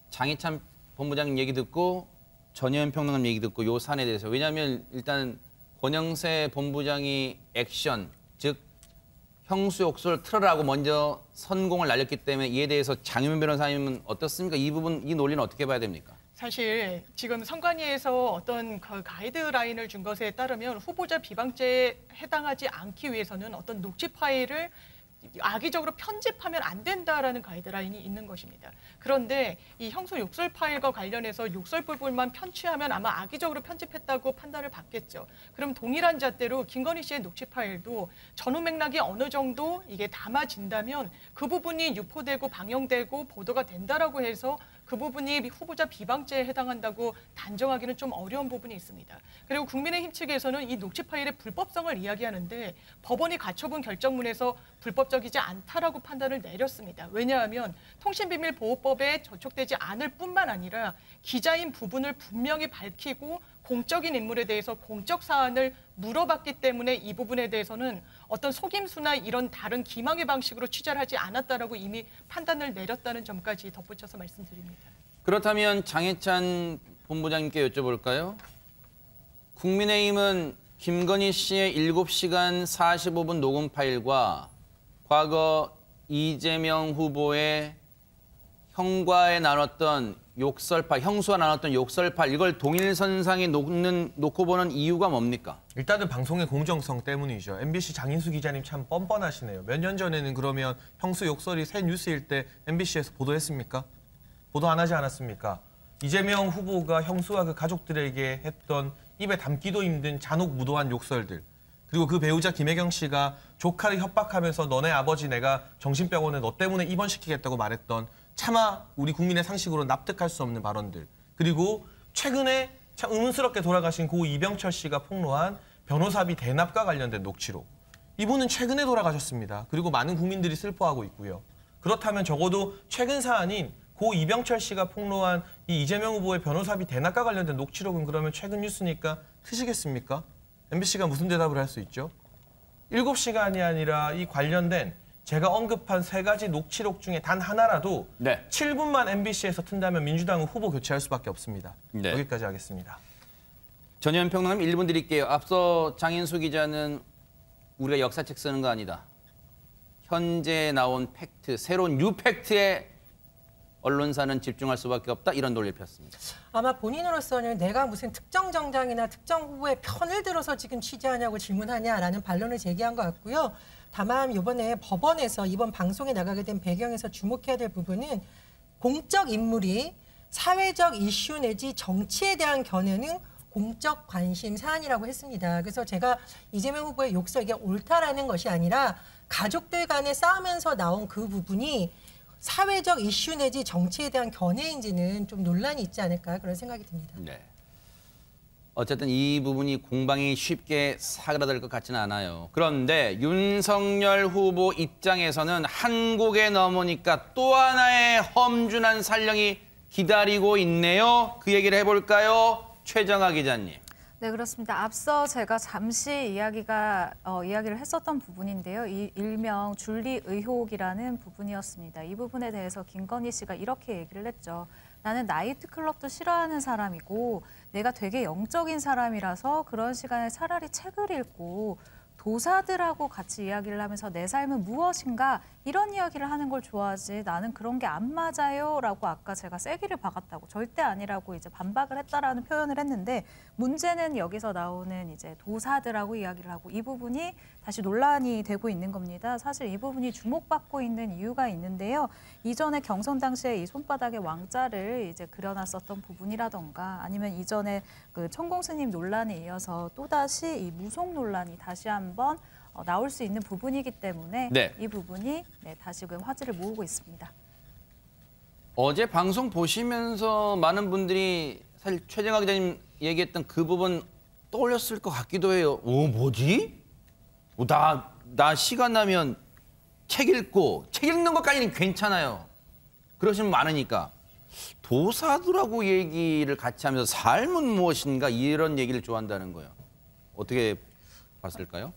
장희찬 본부장님 얘기 듣고 전혜연 평론가님 얘기 듣고 요 사안에 대해서. 왜냐하면 일단 권영세 본부장이 액션, 즉 형수 욕설 틀어라고 먼저 선공을 날렸기 때문에 이에 대해서 장윤 변호사님은 어떻습니까? 이 부분, 이 논리는 어떻게 봐야 됩니까? 사실 지금 선관위에서 어떤 그 가이드라인을 준 것에 따르면 후보자 비방죄에 해당하지 않기 위해서는 어떤 녹취 파일을 악의적으로 편집하면 안 된다라는 가이드라인이 있는 것입니다. 그런데 이 형수 욕설 파일과 관련해서 욕설 부분만 편취하면 아마 악의적으로 편집했다고 판단을 받겠죠. 그럼 동일한 잣대로 김건희 씨의 녹취 파일도 전후 맥락이 어느 정도 이게 담아진다면 그 부분이 유포되고 방영되고 보도가 된다라고 해서 그 부분이 후보자 비방죄에 해당한다고 단정하기는 좀 어려운 부분이 있습니다. 그리고 국민의힘 측에서는 이 녹취 파일의 불법성을 이야기하는데 법원이 가처분 결정문에서 불법적이지 않다라고 판단을 내렸습니다. 왜냐하면 통신비밀보호법에 저촉되지 않을 뿐만 아니라 기자인 부분을 분명히 밝히고 공적인 인물에 대해서 공적 사안을 물어봤기 때문에 이 부분에 대해서는 어떤 속임수나 이런 다른 기망의 방식으로 취재를 하지 않았다라고 이미 판단을 내렸다는 점까지 덧붙여서 말씀드립니다. 그렇다면 장해찬 본부장님께 여쭤볼까요? 국민의힘은 김건희 씨의 7시간 45분 녹음 파일과 과거 이재명 후보의 형과에 나눴던 욕설파, 형수와 나눴던 욕설파, 이걸 동일선상에 놓고 보는 이유가 뭡니까? 일단은 방송의 공정성 때문이죠. MBC 장인수 기자님 참 뻔뻔하시네요. 몇 년 전에는 그러면 형수 욕설이 새 뉴스일 때 MBC에서 보도했습니까? 보도 안 하지 않았습니까? 이재명 후보가 형수와 그 가족들에게 했던 입에 담기도 힘든 잔혹무도한 욕설들. 그리고 그 배우자 김혜경 씨가 조카를 협박하면서 너네 아버지 내가 정신병원에 너 때문에 입원시키겠다고 말했던 차마 우리 국민의 상식으로 납득할 수 없는 발언들. 그리고 최근에 참 의문스럽게 돌아가신 고 이병철 씨가 폭로한 변호사비 대납과 관련된 녹취록. 이분은 최근에 돌아가셨습니다. 그리고 많은 국민들이 슬퍼하고 있고요. 그렇다면 적어도 최근 사안인 고 이병철 씨가 폭로한 이 이재명 후보의 변호사비 대납과 관련된 녹취록은 그러면 최근 뉴스니까 트시겠습니까? MBC가 무슨 대답을 할 수 있죠? 7시간이 아니라 이 관련된 제가 언급한 3가지 녹취록 중에 단 하나라도 7분만 MBC에서 튼다면 민주당은 후보 교체할 수밖에 없습니다. 여기까지 하겠습니다. 전현 평론가님 1분 드릴게요. 앞서 장인수 기자는 우리가 역사책 쓰는 거 아니다. 현재 나온 팩트, 새로운 뉴 팩트에 언론사는 집중할 수밖에 없다. 이런 논리를 폈습니다. 아마 본인으로서는 내가 무슨 특정 정당이나 특정 후보의 편을 들어서 지금 취재하냐고 질문하냐라는 반론을 제기한 것 같고요. 다만 이번에 법원에서 이번 방송에 나가게 된 배경에서 주목해야 될 부분은 공적 인물이 사회적 이슈 내지 정치에 대한 견해는 공적 관심 사안이라고 했습니다. 그래서 제가 이재명 후보의 욕설 이게 옳다라는 것이 아니라 가족들 간에 싸우면서 나온 그 부분이 사회적 이슈 내지 정치에 대한 견해인지는 좀 논란이 있지 않을까 그런 생각이 듭니다. 네. 어쨌든 이 부분이 공방이 쉽게 사그라들 것 같지는 않아요. 그런데 윤석열 후보 입장에서는 한국에 넘으니까 또 하나의 험준한 산령이 기다리고 있네요. 그 얘기를 해볼까요? 최정아 기자님. 네, 그렇습니다. 앞서 제가 잠시 이야기를 했었던 부분인데요. 이 일명 줄리 의혹이라는 부분이었습니다. 이 부분에 대해서 김건희 씨가 이렇게 얘기를 했죠. 나는 나이트클럽도 싫어하는 사람이고 내가 되게 영적인 사람이라서 그런 시간에 차라리 책을 읽고 도사들하고 같이 이야기를 하면서 내 삶은 무엇인가 이런 이야기를 하는 걸 좋아하지 나는 그런 게 안 맞아요 라고 아까 제가 세기를 박았다고 절대 아니라고 이제 반박을 했다라는 표현을 했는데 문제는 여기서 나오는 이제 도사들하고 이야기를 하고 이 부분이 다시 논란이 되고 있는 겁니다. 사실 이 부분이 주목받고 있는 이유가 있는데요. 이전에 경선 당시에 이 손바닥에 왕자를 이제 그려놨었던 부분이라던가 아니면 이전에 그 천공스님 논란에 이어서 또다시 이 무속 논란이 다시 한번 나올 수 있는 부분이기 때문에 이 부분이 다시금 화제를 모으고 있습니다. 어제 방송 보시면서 많은 분들이 사실 최정아 기자님 얘기했던 그 부분 떠올렸을 것 같기도 해요. 오, 뭐지? 나 시간 나면 책 읽는 것까지는 괜찮아요. 그러시면 많으니까. 도사들하고 얘기를 같이 하면서 삶은 무엇인가 이런 얘기를 좋아한다는 거예요. 어떻게 봤을까요?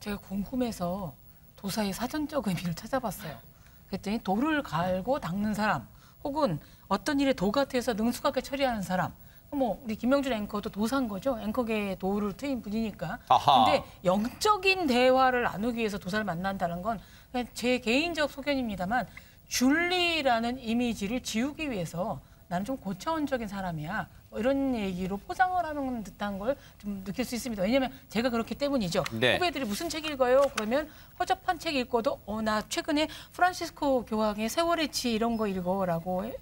제가 궁금해서 도사의 사전적 의미를 찾아봤어요. 그랬더니 돌을 갈고 닦는 사람 혹은 어떤 일에 도 같아서 능숙하게 처리하는 사람 뭐 우리 김명준 앵커도 도사인 거죠. 앵커계의 도를 트인 분이니까. 아하. 근데 영적인 대화를 나누기 위해서 도사를 만난다는 건 그냥 제 개인적 소견입니다만 줄리라는 이미지를 지우기 위해서 나는 좀 고차원적인 사람이야. 뭐 이런 얘기로 포장을 하는 듯한 걸 좀 느낄 수 있습니다. 왜냐하면 제가 그렇기 때문이죠. 네. 후배들이 무슨 책 읽어요? 그러면 허접한 책 읽고도 나 최근에 프란시스코 교황의 세월의 치 이런 거 읽어라고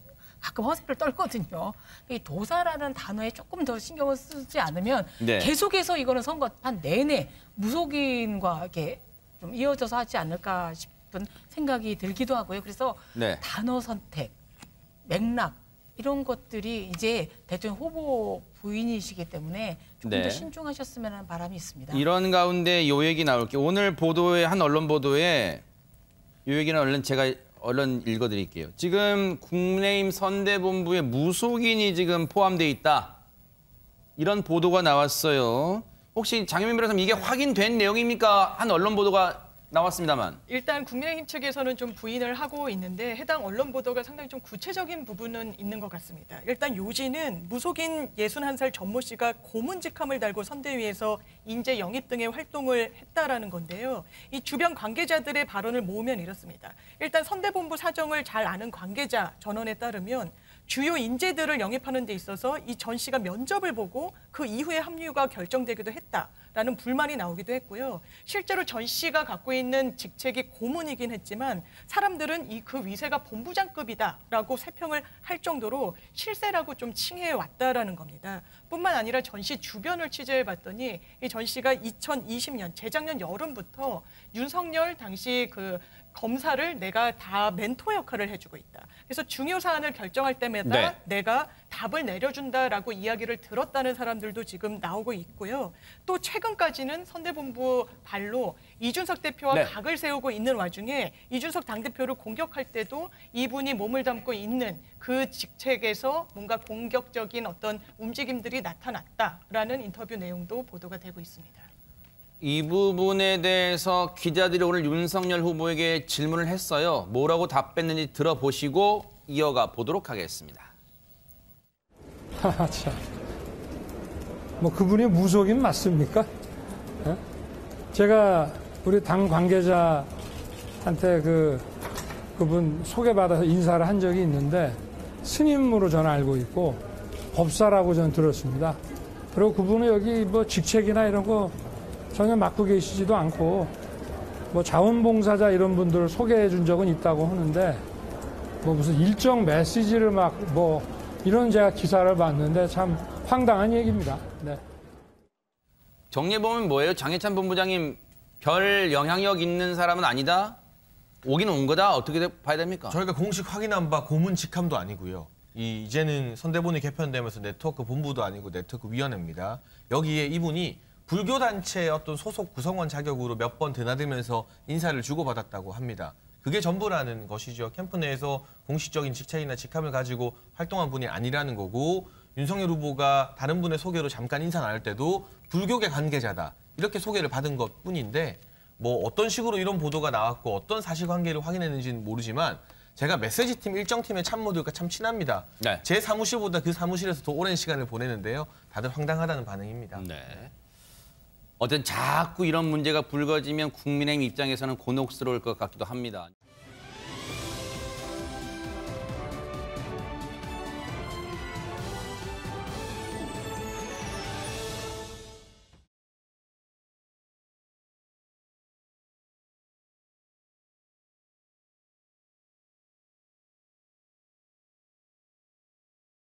가끔 허세를 떨거든요. 이 도사라는 단어에 조금 더 신경을 쓰지 않으면 네. 계속해서 이거는 선거판 내내 무속인과 이렇게 좀 이어져서 하지 않을까 싶은 생각이 들기도 하고요. 그래서 네. 단어 선택, 맥락 이런 것들이 이제 대통령 후보 부인이시기 때문에 조금 네. 더 신중하셨으면 하는 바람이 있습니다. 이런 가운데 요 얘기 나올게요. 오늘 보도에 한 언론 보도에 요 얘기는 얼른 읽어드릴게요. 지금 국민의힘 선대본부에 무속인이 지금 포함되어 있다. 이런 보도가 나왔어요. 혹시 장현민 변호사님 이게 확인된 내용입니까? 한 언론 보도가 나왔습니다만. 일단 국민의힘 측에서는 좀 부인을 하고 있는데 해당 언론 보도가 상당히 좀 구체적인 부분은 있는 것 같습니다. 일단 요지는 무속인 61살 전모 씨가 고문직함을 달고 선대위에서 인재 영입 등의 활동을 했다라는 건데요. 이 주변 관계자들의 발언을 모으면 이렇습니다. 일단 선대본부 사정을 잘 아는 관계자 전원에 따르면 주요 인재들을 영입하는 데 있어서 이 전 씨가 면접을 보고 그 이후에 합류가 결정되기도 했다라는 불만이 나오기도 했고요. 실제로 전 씨가 갖고 있는 직책이 고문이긴 했지만 사람들은 그 위세가 본부장급이다라고 세평을 할 정도로 실세라고 좀 칭해 왔다라는 겁니다. 뿐만 아니라 전 씨 주변을 취재해봤더니 이 전 씨가 2020년 재작년 여름부터 윤석열 당시 그 검사를 내가 다 멘토 역할을 해주고 있다. 그래서 중요 사안을 결정할 때마다 네. 내가 답을 내려준다라고 이야기를 들었다는 사람들도 지금 나오고 있고요. 또 최근까지는 선대본부 발로 이준석 대표와 네. 각을 세우고 있는 와중에 이준석 당대표를 공격할 때도 이분이 몸을 담고 있는 그 직책에서 뭔가 공격적인 어떤 움직임들이 나타났다라는 인터뷰 내용도 보도가 되고 있습니다. 이 부분에 대해서 기자들이 오늘 윤석열 후보에게 질문을 했어요. 뭐라고 답했는지 들어보시고 이어가 보도록 하겠습니다. 참. 뭐 그분이 무속인 맞습니까? 예? 제가 우리 당 관계자한테 그분 소개받아서 인사를 한 적이 있는데 스님으로 저는 알고 있고 법사라고 저는 들었습니다. 그리고 그분은 여기 뭐 직책이나 이런 거 전혀 맡고 계시지도 않고 뭐 자원봉사자 이런 분들 소개해 준 적은 있다고 하는데 뭐 무슨 일정 메시지를 막 뭐 이런 제가 기사를 봤는데 참 황당한 얘기입니다. 네. 정리해보면 뭐예요? 장해찬 본부장님 별 영향력 있는 사람은 아니다? 오긴 온 거다? 어떻게 봐야 됩니까? 저희가 공식 확인한 바 고문 직함도 아니고요. 이제는 선대본이 개편되면서 네트워크 본부도 아니고 네트워크 위원회입니다. 여기에 이분이 불교단체 어떤 소속 구성원 자격으로 몇 번 드나들면서 인사를 주고받았다고 합니다. 그게 전부라는 것이죠. 캠프 내에서 공식적인 직책이나 직함을 가지고 활동한 분이 아니라는 거고 윤석열 후보가 다른 분의 소개로 잠깐 인사 나눌 때도 불교계 관계자다. 이렇게 소개를 받은 것뿐인데 뭐 어떤 식으로 이런 보도가 나왔고 어떤 사실관계를 확인했는지는 모르지만 제가 메시지팀 일정팀의 참모들과 참 친합니다. 네. 제 사무실보다 그 사무실에서 더 오랜 시간을 보내는데요. 다들 황당하다는 반응입니다. 네. 어쨌든 자꾸 이런 문제가 불거지면 국민의힘 입장에서는 곤혹스러울 것 같기도 합니다.